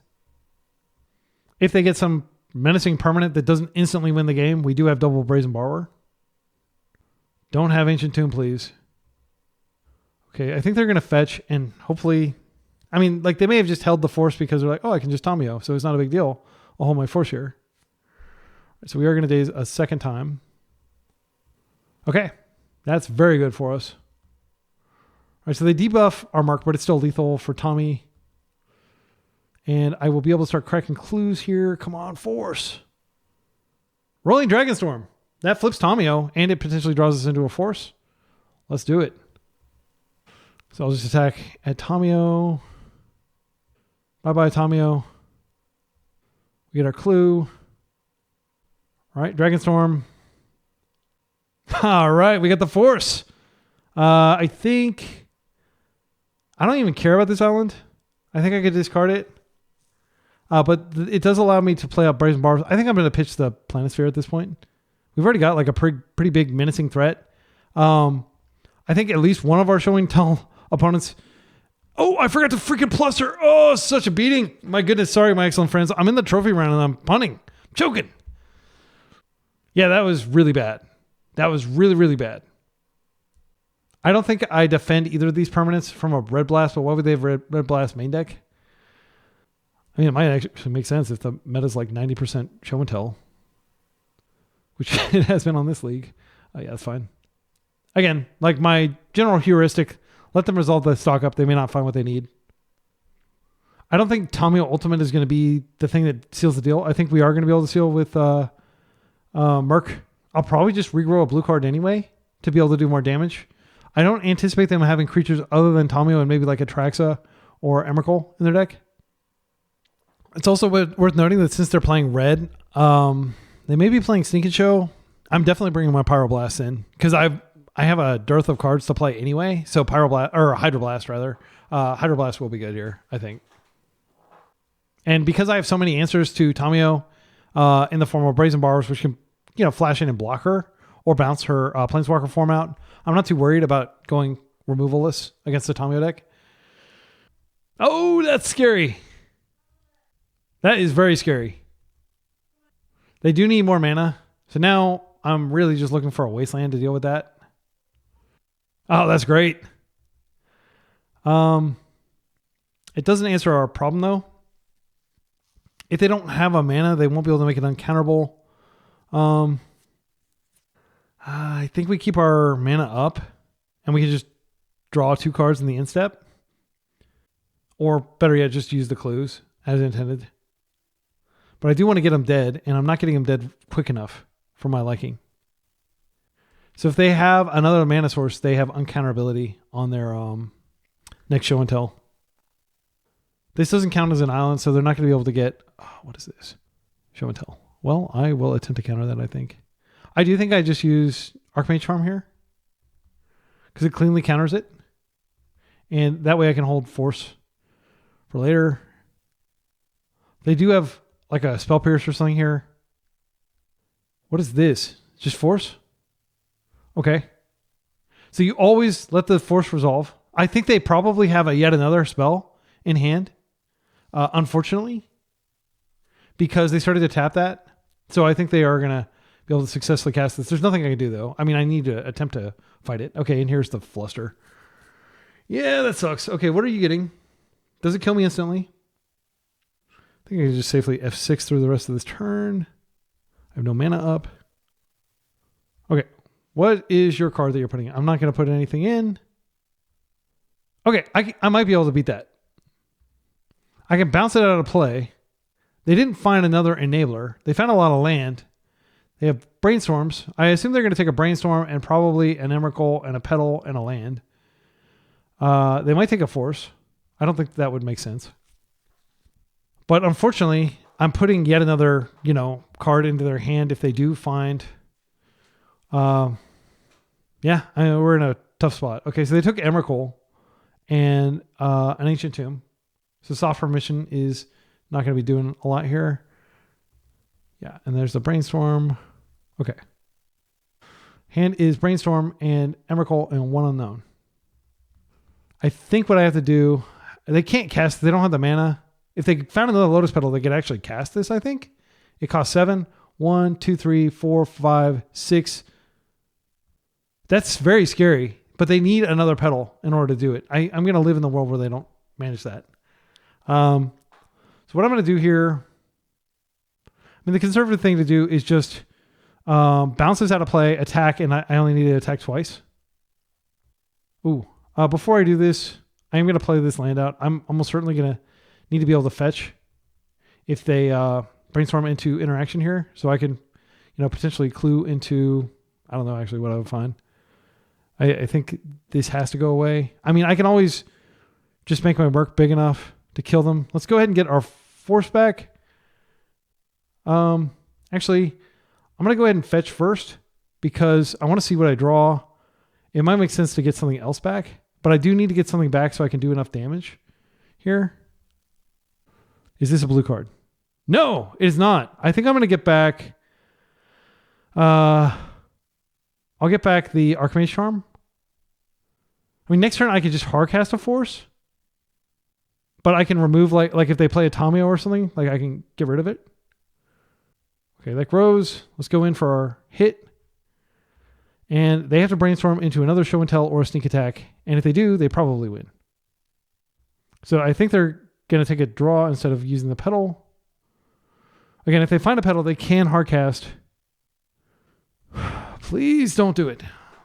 If they get some menacing permanent that doesn't instantly win the game, we do have double Brazen Borrower. Don't have Ancient Tomb, please. Okay, I think they're going to fetch and hopefully... I mean, like they may have just held the force because they're like, oh, I can just Tomio, so it's not a big deal. I'll hold my force here. So we are going to daze a second time. Okay, that's very good for us. All right, so they debuff our mark, but it's still lethal for Tommy. And I will be able to start cracking clues here. Come on, force. Rolling Dragonstorm. That flips Tamio, and it potentially draws us into a force. Let's do it. So I'll just attack at Tamio. Bye-bye, Tamio. We get our clue. All right, Dragonstorm. All right, we got the force. I think... I don't even care about this island. I think I could discard it. But it does allow me to play out Brazen Barbs. I think I'm going to pitch the Planisphere at this point. We've already got like a pretty big menacing threat. I think at least one of our Show and Tell opponents... Oh, I forgot to freaking plus her. Oh, such a beating. My goodness. Sorry, my excellent friends. I'm in the trophy round and I'm punting. I'm choking. Yeah, that was really bad. That was really, really bad. I don't think I defend either of these permanents from a Red Blast, but why would they have Red Blast main deck? I mean, it might actually make sense if the meta's like 90% Show and Tell, which it has been on this league. Yeah, that's fine. Again, like my general heuristic, let them resolve the stock up. They may not find what they need. I don't think Tamio Ultimate is going to be the thing that seals the deal. I think we are going to be able to seal with Merc. I'll probably just regrow a blue card anyway to be able to do more damage. I don't anticipate them having creatures other than Tamio and maybe like a Traxa or Emrakul in their deck. It's also worth noting that since they're playing red, they may be playing Sneak and Show. I'm definitely bringing my Pyroblast in because I have a dearth of cards to play anyway. So Pyroblast or Hydroblast rather. Hydroblast will be good here, I think. And because I have so many answers to Tamio in the form of Brazen Barbs, which can flash in and block her or bounce her Planeswalker form out, I'm not too worried about going removalless against the Tamio deck. Oh, that's scary. That is very scary. They do need more mana. So now I'm really just looking for a Wasteland to deal with that. Oh, that's great. It doesn't answer our problem though. If they don't have a mana, they won't be able to make it uncounterable. I think we keep our mana up and we can just draw 2 cards in the end step. Or better yet, just use the clues as intended. But I do want to get them dead, and I'm not getting them dead quick enough for my liking. So if they have another mana source, they have uncounterability on their next Show and Tell. This doesn't count as an island, so they're not going to be able to get... Oh, what is this? Show and Tell. Well, I will attempt to counter that, I think. I do think I just use Archmage Charm here because it cleanly counters it. And that way I can hold Force for later. They do have like a Spell Pierce or something here. What is this? Just Force? Okay. So you always let the Force resolve. I think they probably have yet another spell in hand, unfortunately, because they started to tap that. So I think they are going to be able to successfully cast this. There's nothing I can do, though. I mean, I need to attempt to fight it. Okay, and here's the Fluster. Yeah, that sucks. Okay, what are you getting? Does it kill me instantly? I think I can just safely F6 through the rest of this turn. I have no mana up. Okay, what is your card that you're putting in? I'm not going to put anything in. Okay, I might be able to beat that. I can bounce it out of play. They didn't find another enabler. They found a lot of land. They have brainstorms. I assume they're going to take a brainstorm and probably an Emrakul and a petal and a land. They might take a force. I don't think that would make sense. But unfortunately, I'm putting yet another, card into their hand if they do find. We're in a tough spot. Okay, so they took Emrakul and an Ancient Tomb. So Soft Permission is not going to be doing a lot here. Yeah, and there's the Brainstorm. Okay. Hand is Brainstorm and Emrakul and one unknown. I think what I have to do... They can't cast... They don't have the mana. If they found another Lotus Petal, they could actually cast this, I think. It costs 7. 1, 2, 3, 4, 5, 6. That's very scary. But they need another petal in order to do it. I'm going to live in the world where they don't manage that. So what I'm going to do here... I mean, the conservative thing to do is just bounce this out of play, attack, and I only need to attack twice. Ooh. Before I do this, I am going to play this land out. I'm almost certainly going to need to be able to fetch if they brainstorm into interaction here. So I can, potentially clue into, I don't know actually what I would find. I think this has to go away. I mean, I can always just make my work big enough to kill them. Let's go ahead and get our force back. Actually, I'm going to go ahead and fetch first because I want to see what I draw. It might make sense to get something else back, but I do need to get something back so I can do enough damage here. Is this a blue card? No, it is not. I think I'm going to get back... I'll get back the Archmage Charm. I mean, next turn I could just hardcast a force. But I can remove, like if they play a Tamio or something, like I can get rid of it. Okay, like Rose. Let's go in for our hit. And they have to brainstorm into another show and tell or a sneak attack. And if they do, they probably win. So I think they're going to take a draw instead of using the pedal. Again, if they find a pedal, they can hardcast. Please don't do it.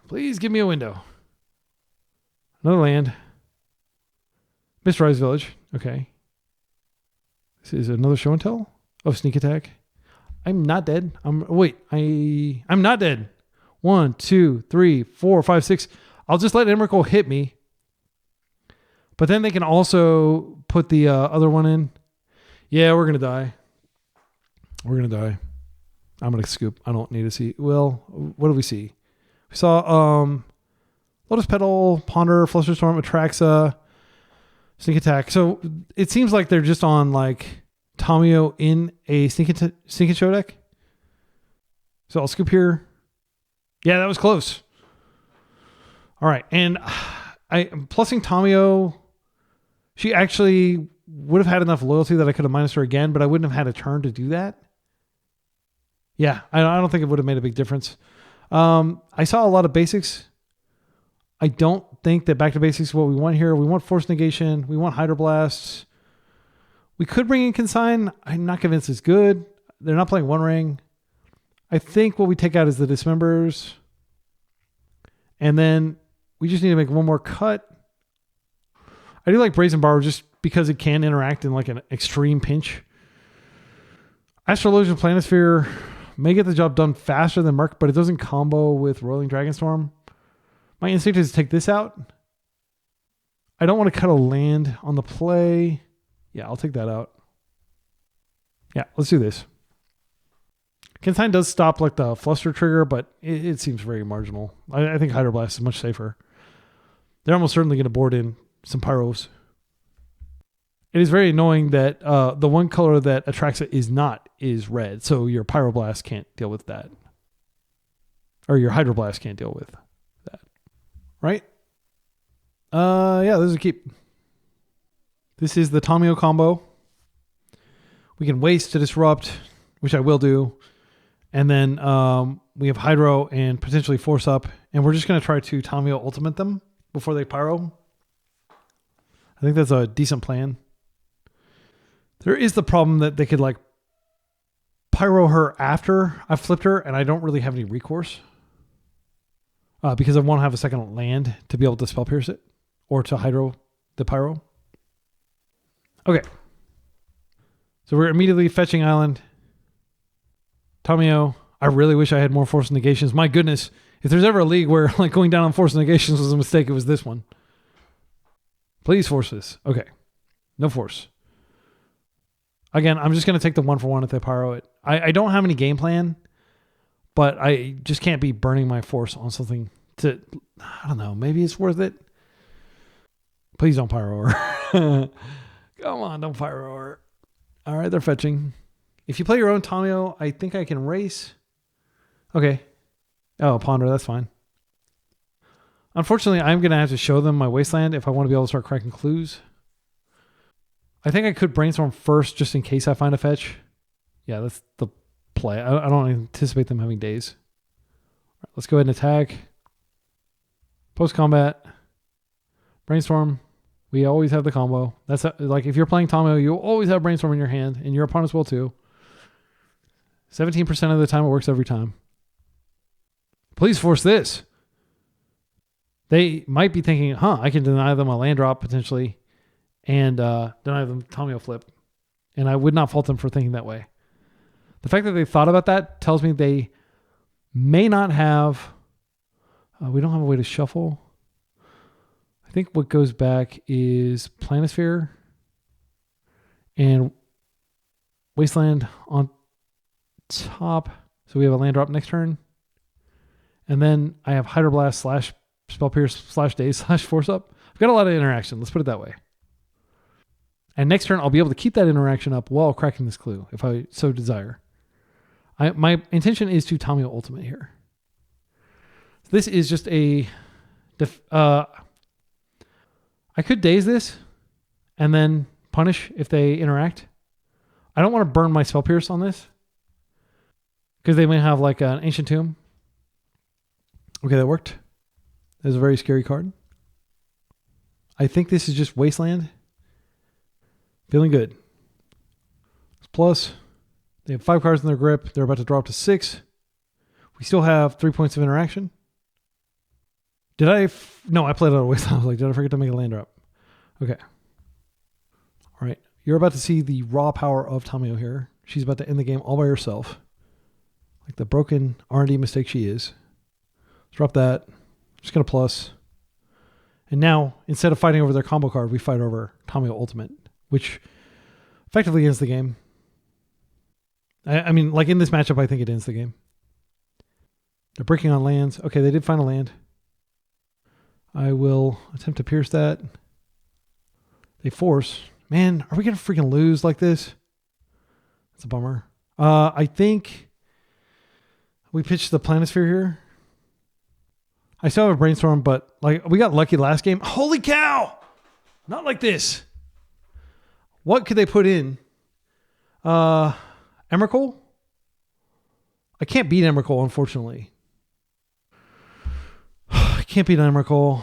Please give me a window. Another land. Mistrise Village. Okay. This is another show and tell. Oh, sneak attack. I'm not dead. I'm not dead. 1, 2, 3, 4, 5, 6. I'll just let Emrakul hit me. But then they can also put the other one in. Yeah, we're going to die. We're going to die. I'm going to scoop. I don't need to see. Well, what do we see? We saw Lotus Petal, Ponder, Flusterstorm, Atraxa, Sneak Attack. So it seems like they're just on like Tamio in a Sneak and Show deck. So I'll scoop here. Yeah, that was close. All right. And I'm plussing Tamio. She actually would have had enough loyalty that I could have minus her again, but I wouldn't have had a turn to do that. Yeah, I don't think it would have made a big difference. I saw a lot of basics. I don't think that back to basics is what we want here. We want Force Negation. We want Hydroblasts. We could bring in Consign. I'm not convinced it's good. They're not playing One Ring. I think what we take out is the Dismembers. And then we just need to make one more cut. I do like Brazen Borrow just because it can interact in like an extreme pinch. Astrologian Planisphere may get the job done faster than Merc, but it doesn't combo with Rolling Dragonstorm. My instinct is to take this out. I don't want to cut a land on the play. Yeah, I'll take that out. Yeah, let's do this. Consign does stop like the Fluster trigger, but it seems very marginal. I think Hydroblast is much safer. They're almost certainly going to board in some Pyros. It is very annoying that the one color that Atraxa is red, so your Pyroblast can't deal with that. Or your Hydroblast can't deal with that. Right? Yeah, this is a keep. This is the Tamio combo. We can waste to disrupt, which I will do. And then we have Hydro and potentially Force Up. And we're just going to try to Tamio Ultimate them before they Pyro. I think that's a decent plan. There is the problem that they could like Pyro her after I flipped her, and I don't really have any recourse because I won't have a second land to be able to Spell Pierce it or to Hydro the Pyro. Okay. So we're immediately fetching Island. Tamio, I really wish I had more Force Negations. My goodness, if there's ever a league where like going down on Force Negations was a mistake, it was this one. Please force this. Okay. No force. Again, I'm just going to take the 1-for-1 if they Pyro it. I don't have any game plan, but I just can't be burning my force on something to, I don't know, maybe it's worth it. Please don't Pyro her. Come on, don't Pyro her. All right, they're fetching. If you play your own Tamio, I think I can race. Okay. Oh, Ponder, that's fine. Unfortunately, I'm going to have to show them my Wasteland if I want to be able to start cracking clues. I think I could Brainstorm first just in case I find a fetch. Yeah, that's the play. I don't anticipate them having days. All right, let's go ahead and attack. Post-combat. Brainstorm. We always have the combo. That's like if you're playing Tamio, you'll always have Brainstorm in your hand, and your opponents will too. 17% of the time it works every time. Please force this. They might be thinking, I can deny them a land drop potentially. And then I have them Tamio flip. And I would not fault them for thinking that way. The fact that they thought about that tells me they may not have... we don't have a way to shuffle. I think what goes back is Planisphere and Wasteland on top. So we have a land drop next turn. And then I have Hydroblast / Spell Pierce / Daze / Force Up. I've got a lot of interaction. Let's put it that way. And next turn, I'll be able to keep that interaction up while cracking this clue, if I so desire. My intention is to Tamio Ultimate here. This is just a... I could Daze this and then punish if they interact. I don't want to burn my Spell Pierce on this because they may have like an Ancient Tomb. Okay, that worked. That was a very scary card. I think this is just Wasteland. Feeling good. Plus, they have 5 cards in their grip. They're about to drop to 6. We still have 3 points of interaction. Did I? No, I played out of Wasteland. I was like, did I forget to make a land drop? Okay. All right. You're about to see the raw power of Tamio here. She's about to end the game all by herself. Like the broken R&D mistake she is. Let's drop that. Just going to plus. And now, instead of fighting over their combo card, we fight over Tamio Ultimate, which effectively ends the game. I mean, like in this matchup, I think it ends the game. They're breaking on lands. Okay, they did find a land. I will attempt to pierce that. They force. Man, are we going to freaking lose like this? That's a bummer. I think we pitched the Planisphere here. I still have a Brainstorm, but like we got lucky last game. Holy cow! Not like this. What could they put in? Emrakul? I can't beat Emrakul, unfortunately. I can't beat Emrakul.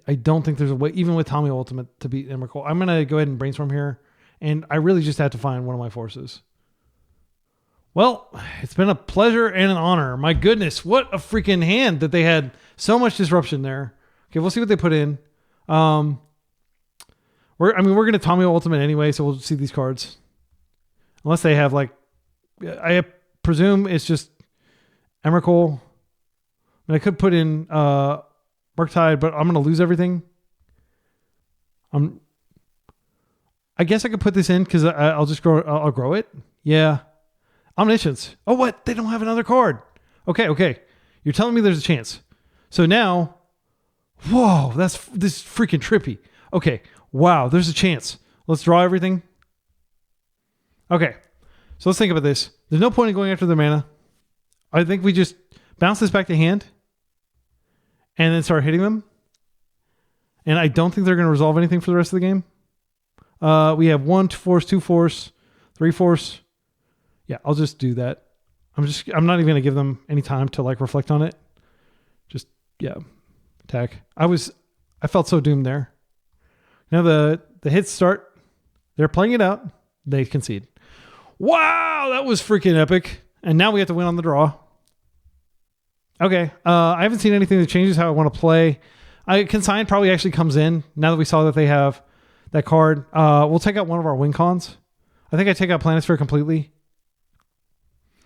I don't think there's a way, even with Tamio Ultimate, to beat Emrakul. I'm going to go ahead and Brainstorm here, and I really just have to find one of my forces. Well, it's been a pleasure and an honor. My goodness, what a freaking hand that they had. So much disruption there. Okay, we'll see what they put in. We're going to Tamio Ultimate anyway, so we'll see these cards. Unless they have like, I presume it's just Emrakul. I could put in Murktide, but I'm going to lose everything. I guess I could put this in because I'll just grow. I'll grow it. Yeah. Omniscience. Oh, what? They don't have another card. Okay. You're telling me there's a chance. So now, whoa, this is freaking trippy. Okay. Wow, there's a chance. Let's draw everything. Okay. So let's think about this. There's no point in going after the mana. I think we just bounce this back to hand and then start hitting them. And I don't think they're going to resolve anything for the rest of the game. We have 1 force, 2 force, 3 force. Yeah, I'll just do that. I'm not even going to give them any time to like reflect on it. Just, yeah, attack. I felt so doomed there. Now the hits start. They're playing it out. They concede. Wow, that was freaking epic. And now we have to win on the draw. Okay, I haven't seen anything that changes how I want to play. Consign probably actually comes in now that we saw that they have that card. We'll take out one of our win cons. I think I take out Planisphere completely.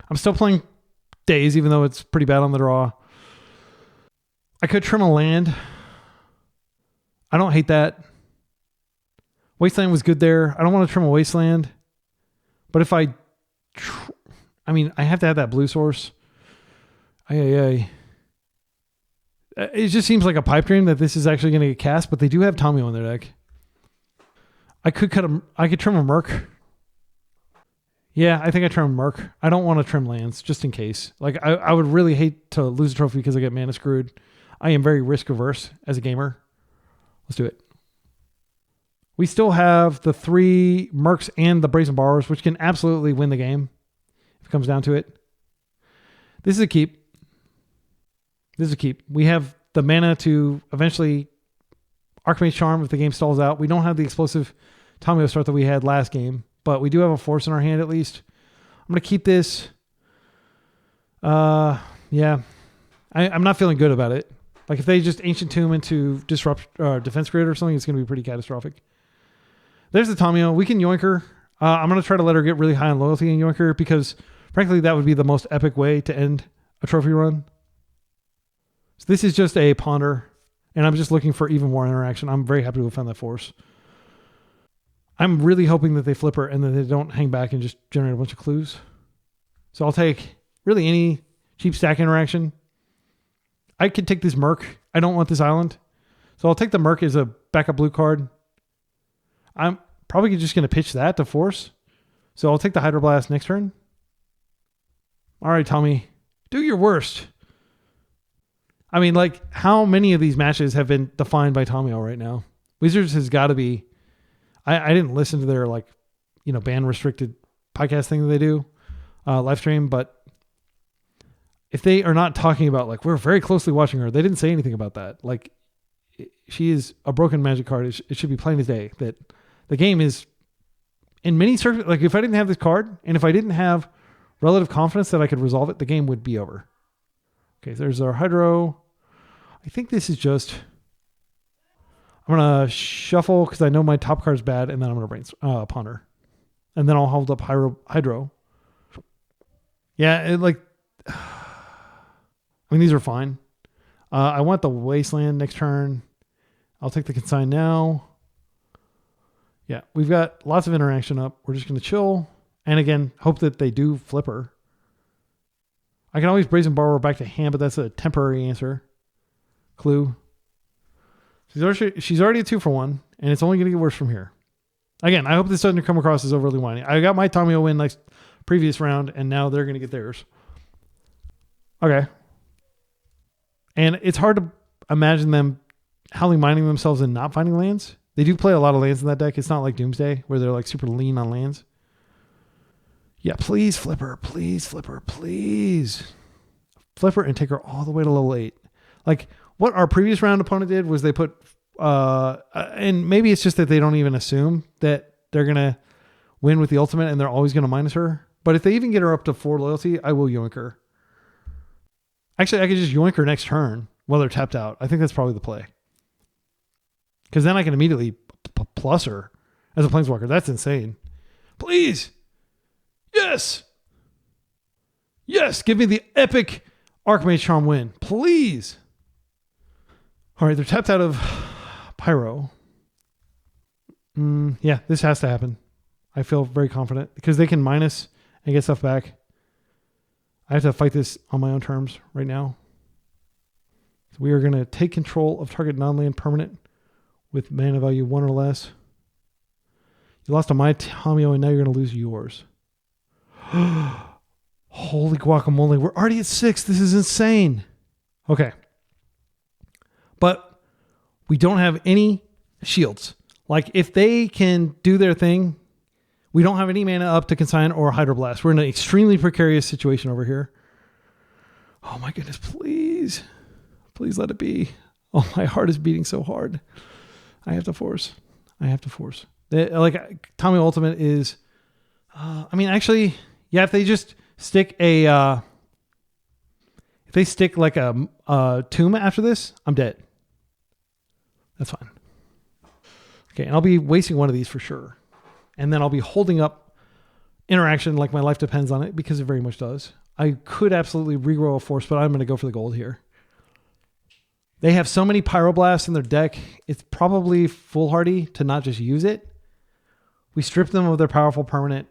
I'm still playing Daze, even though it's pretty bad on the draw. I could trim a land. I don't hate that. Wasteland was good there. I don't want to trim a Wasteland. But if I have to have that blue source. It just seems like a pipe dream that this is actually going to get cast, but they do have Tamio in their deck. I could trim a Merc. Yeah, I think I trim a Merc. I don't want to trim lands, just in case. Like, I would really hate to lose a trophy because I get mana screwed. I am very risk averse as a gamer. Let's do it. We still have the 3 Mercs and the Brazen Borrowers, which can absolutely win the game if it comes down to it. This is a keep. We have the mana to eventually Archmage Charm if the game stalls out. We don't have the explosive Tamio start that we had last game, but we do have a force in our hand at least. I'm going to keep this. Yeah. I'm not feeling good about it. Like if they just Ancient Tomb into Disrupt Defense Grid or something, it's going to be pretty catastrophic. There's the Tamiyo. We can Yoinker. I'm going to try to let her get really high on loyalty and Yoinker because, frankly, that would be the most epic way to end a trophy run. So this is just a Ponder, and I'm just looking for even more interaction. I'm very happy to have found that force. I'm really hoping that they flip her and that they don't hang back and just generate a bunch of clues. So I'll take really any cheap stack interaction. I could take this Merc. I don't want this island. So I'll take the Merc as a backup blue card. I'm probably just going to pitch that to force. So I'll take the Hydroblast next turn. All right, Tommy. Do your worst. I mean, like, how many of these matches have been defined by Tamiyo right now? Wizards has got to be... I didn't listen to their, like, you know, ban-restricted podcast thing that they do, live stream, but if they are not talking about, like, we're very closely watching her, they didn't say anything about that. Like, she is a broken Magic card. It should be plain as day that the game is, in many circumstances, like, if I didn't have this card, and if I didn't have relative confidence that I could resolve it, the game would be over. Okay, there's our Hydro. I think this is just... I'm going to shuffle because I know my top card is bad, and then I'm going to Ponder. And then I'll hold up Hydro. Yeah, I mean, these are fine. I want the Wasteland next turn. I'll take the Consign now. Yeah, we've got lots of interaction up. We're just going to chill. And again, hope that they do flip her. I can always Brazen Borrower back to hand, but that's a temporary answer. Clue. She's already a 2-for-1, and it's only going to get worse from here. Again, I hope this doesn't come across as overly whiny. I got my Tamiyo win like previous round, and now they're going to get theirs. Okay. And it's hard to imagine them howling mining themselves and not finding lands. They do play a lot of lands in that deck. It's not like Doomsday, where they're like super lean on lands. Yeah, please flip her. Please flip her. Please. Flip her and take her all the way to level 8. Like, what our previous round opponent did was they put, and maybe it's just that they don't even assume that they're going to win with the ultimate and they're always going to minus her. But if they even get her up to 4 loyalty, I will yoink her. Actually, I could just yoink her next turn while they're tapped out. I think that's probably the play. Because then I can immediately plus her as a Planeswalker. That's insane. Please. Yes. Yes. Give me the epic Archmage Charm win. Please. All right, they're tapped out of Pyro. Yeah, this has to happen. I feel very confident because they can minus and get stuff back. I have to fight this on my own terms right now. So we are going to take control of target non-land permanent with mana value 1 or less. You lost on my Tamiyo and now you're going to lose yours. Holy guacamole. We're already at 6. This is insane. Okay. But we don't have any shields. Like, if they can do their thing, we don't have any mana up to Consign or Hydroblast. We're in an extremely precarious situation over here. Oh my goodness, please. Please let it be. Oh, my heart is beating so hard. I have to force. Tommy Ultimate is... I mean, actually, yeah, if they just stick a... if they stick like a tomb after this, I'm dead. That's fine. Okay, and I'll be wasting one of these for sure. And then I'll be holding up interaction like my life depends on it, because it very much does. I could absolutely regrow a force, but I'm going to go for the gold here. They have so many Pyroblasts in their deck, it's probably foolhardy to not just use it. We strip them of their powerful permanent.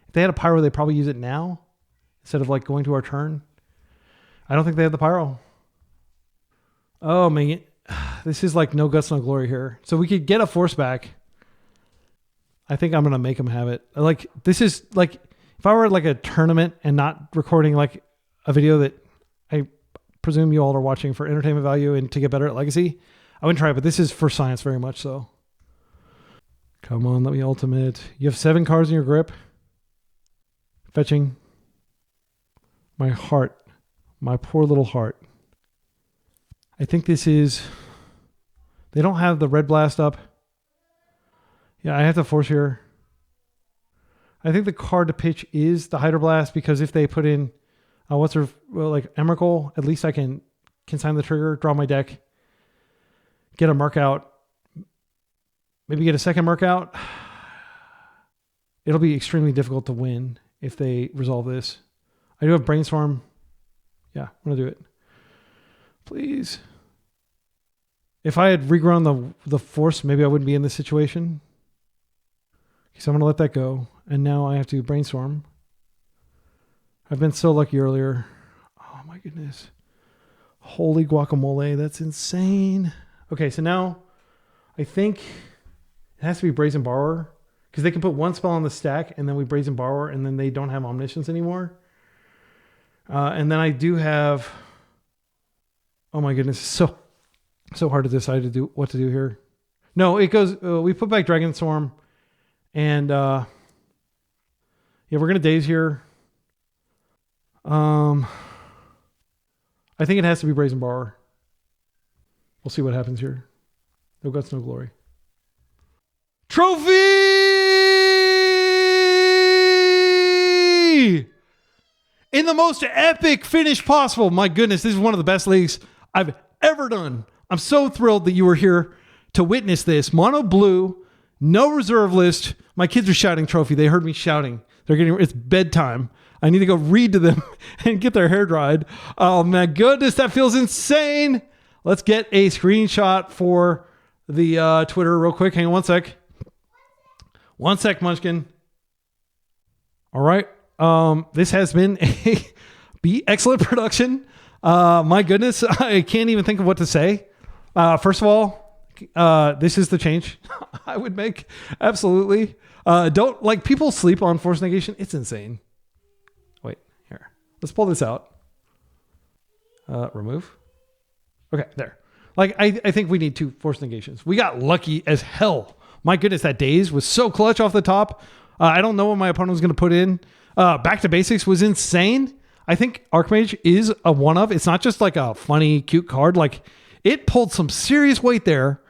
If they had a Pyro, they'd probably use it now instead of like going to our turn. I don't think they have the Pyro. Oh, man. This is like no guts, no glory here. So we could get a force back. I think I'm going to make them have it. Like, this is like, if I were at like a tournament and not recording like a video that I presume you all are watching for entertainment value and to get better at Legacy, I wouldn't try it, but this is for science very much so. Come on, let me ultimate. You have 7 cards in your grip. Fetching. My heart. My poor little heart. I think this is... They don't have the red blast up. Yeah, I have to force here. I think the card to pitch is the Hydroblast, because if they put in... like Emrakul, at least I can consign the trigger, draw my deck, get a mark out, maybe get a second mark out. It'll be extremely difficult to win if they resolve this. I do have Brainstorm. Yeah, I'm going to do it. Please. If I had regrown the force, maybe I wouldn't be in this situation. So I'm going to let that go. And now I have to Brainstorm. I've been so lucky earlier. Oh my goodness. Holy guacamole. That's insane. Okay, so now I think it has to be Brazen Borrower. Because they can put one spell on the stack and then we Brazen Borrower and then they don't have Omniscience anymore. And then I do have... Oh my goodness. It's so hard to decide what to do here. No, it goes... we put back Dragon Swarm. And yeah, we're going to Daze here. I think it has to be Brazen Borrower. We'll see what happens here. No Guts, no Glory. Trophy! In the most epic finish possible. My goodness, this is one of the best leagues I've ever done. I'm so thrilled that you were here to witness this. Mono blue, no reserve list. My kids are shouting trophy. They heard me shouting. It's bedtime. I need to go read to them and get their hair dried. Oh my goodness, that feels insane. Let's get a screenshot for the Twitter real quick. Hang on 1 sec. 1 sec, Munchkin. All right. This has been a excellent production. My goodness, I can't even think of what to say. First of all, this is the change I would make. Absolutely. Don't like people sleep on force negation. It's insane. Wait, here. Let's pull this out. Remove. Okay, there. Like, I think we need 2 force negations. We got lucky as hell. My goodness, that Daze was so clutch off the top. I don't know what my opponent was going to put in. Back to Basics was insane. I think Archmage is a one of. It's not just like a funny, cute card. Like, it pulled some serious weight there.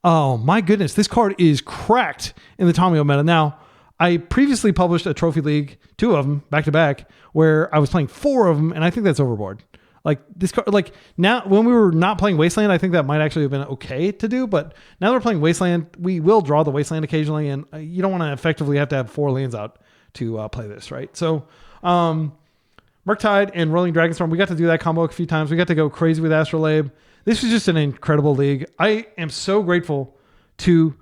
Oh my goodness, this card is cracked in the Tomio meta. Now, I previously published a trophy league, 2 of them back to back, where I was playing 4 of them, and I think that's overboard. Like this card, like now when we were not playing Wasteland, I think that might actually have been okay to do. But now that we're playing Wasteland, we will draw the Wasteland occasionally, and you don't want to effectively have to have 4 lands out to play this, right? So, Murktide and Rolling Dragonstorm, we got to do that combo a few times. We got to go crazy with Astrolabe. This was just an incredible league. I am so grateful to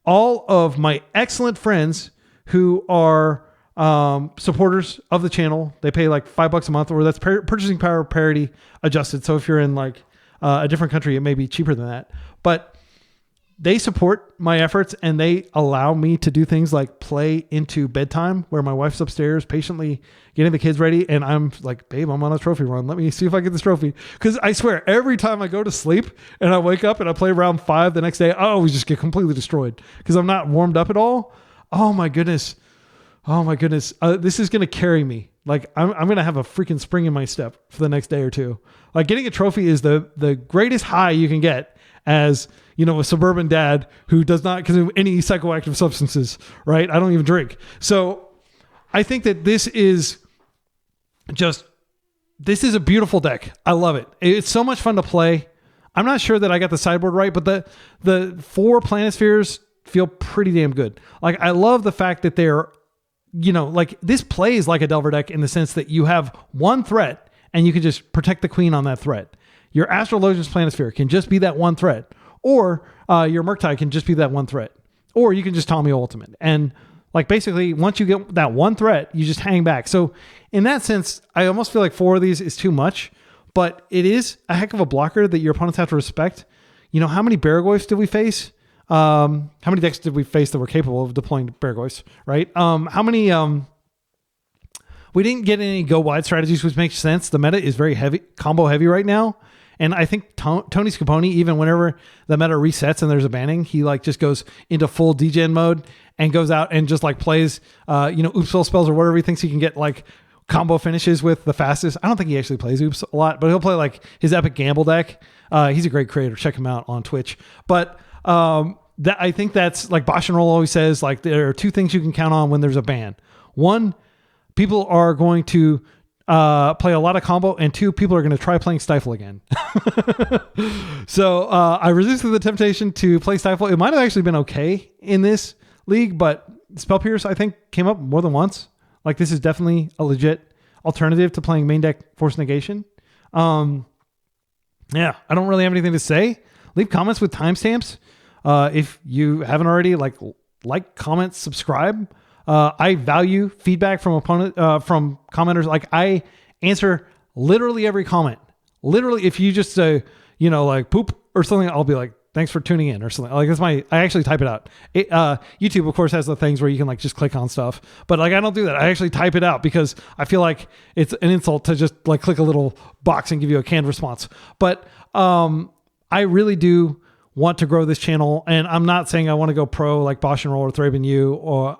all of my excellent friends who are supporters of the channel. They pay like $5 a month, or that's purchasing power parity adjusted. So if you're in like a different country, it may be cheaper than that. But they support my efforts and they allow me to do things like play into bedtime where my wife's upstairs patiently getting the kids ready. And I'm like, babe, I'm on a trophy run. Let me see if I get this trophy. Because I swear, every time I go to sleep and I wake up and I play round 5 the next day, I always just get completely destroyed because I'm not warmed up at all. Oh my goodness. Oh my goodness. This is going to carry me. Like I'm going to have a freaking spring in my step for the next day or two. Like getting a trophy is the greatest high you can get as, you know, a suburban dad who does not consume any psychoactive substances, right? I don't even drink. So I think that this is a beautiful deck. I love it. It's so much fun to play. I'm not sure that I got the sideboard right, but the 4 Planispheres feel pretty damn good. Like I love the fact that they're, you know, like this plays like a Delver deck in the sense that you have one threat and you can just protect the queen on that threat. Your Astrologian's Planisphere can just be that one threat. Or your Murktide can just be that one threat. Or you can just Tommy Ultimate. And like basically, once you get that one threat, you just hang back. So in that sense, I almost feel like 4 of these is too much. But it is a heck of a blocker that your opponents have to respect. You know, how many Baragorphs did we face? How many decks did we face that were capable of deploying Baragorphs, right? How many... we didn't get any go wide strategies, which makes sense. The meta is very heavy, combo heavy right now. And I think Tony Scaponi, even whenever the meta resets and there's a banning, he like just goes into full degen mode and goes out and just like plays, oops spells or whatever he thinks he can get like combo finishes with the fastest. I don't think he actually plays oops a lot, but he'll play like his Epic Gamble deck. He's a great creator. Check him out on Twitch. But I think that's like Bosch and Roll always says, like there are 2 things you can count on when there's a ban. One, people are going to play a lot of combo, and 2, people are going to try playing Stifle again. So I resisted the temptation to play Stifle. It might have actually been okay in this league, but Spell Pierce, I think, came up more than once. Like, this is definitely a legit alternative to playing main deck Force Negation. Yeah, I don't really have anything to say. Leave comments with timestamps. If you haven't already, like, comment, subscribe. I value feedback from from commenters. Like, I answer literally every comment. Literally, if you just say, like poop or something, I'll be like, thanks for tuning in or something. Like, I actually type it out. YouTube, of course, has the things where you can like just click on stuff, but like, I don't do that. I actually type it out because I feel like it's an insult to just like click a little box and give you a canned response. But I really do want to grow this channel, and I'm not saying I want to go pro like Bosch and Roll or Thraben U or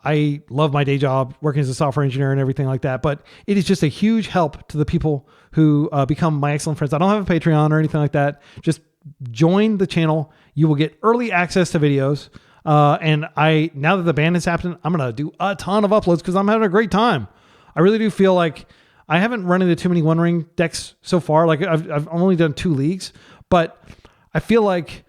I love my day job working as a software engineer and everything like that, but it is just a huge help to the people who become my excellent friends. I don't have a Patreon or anything like that. Just join the channel. You will get early access to videos. And now that the ban has happened, I'm going to do a ton of uploads because I'm having a great time. I really do feel like I haven't run into too many One Ring decks so far. Like, I've only done 2 leagues, but I feel like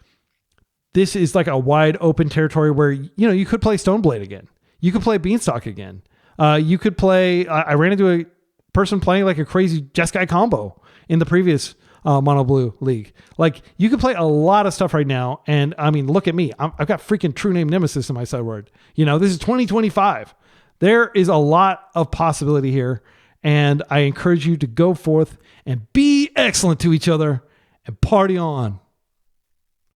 this is like a wide open territory where, you could play Stoneblade again. You could play Beanstalk again. You could play, I ran into a person playing like a crazy Jeskai combo in the previous Mono Blue league. Like, you could play a lot of stuff right now. And I mean, look at me. I've got freaking True Name Nemesis in my sideboard. This is 2025. There is a lot of possibility here. And I encourage you to go forth and be excellent to each other and party on.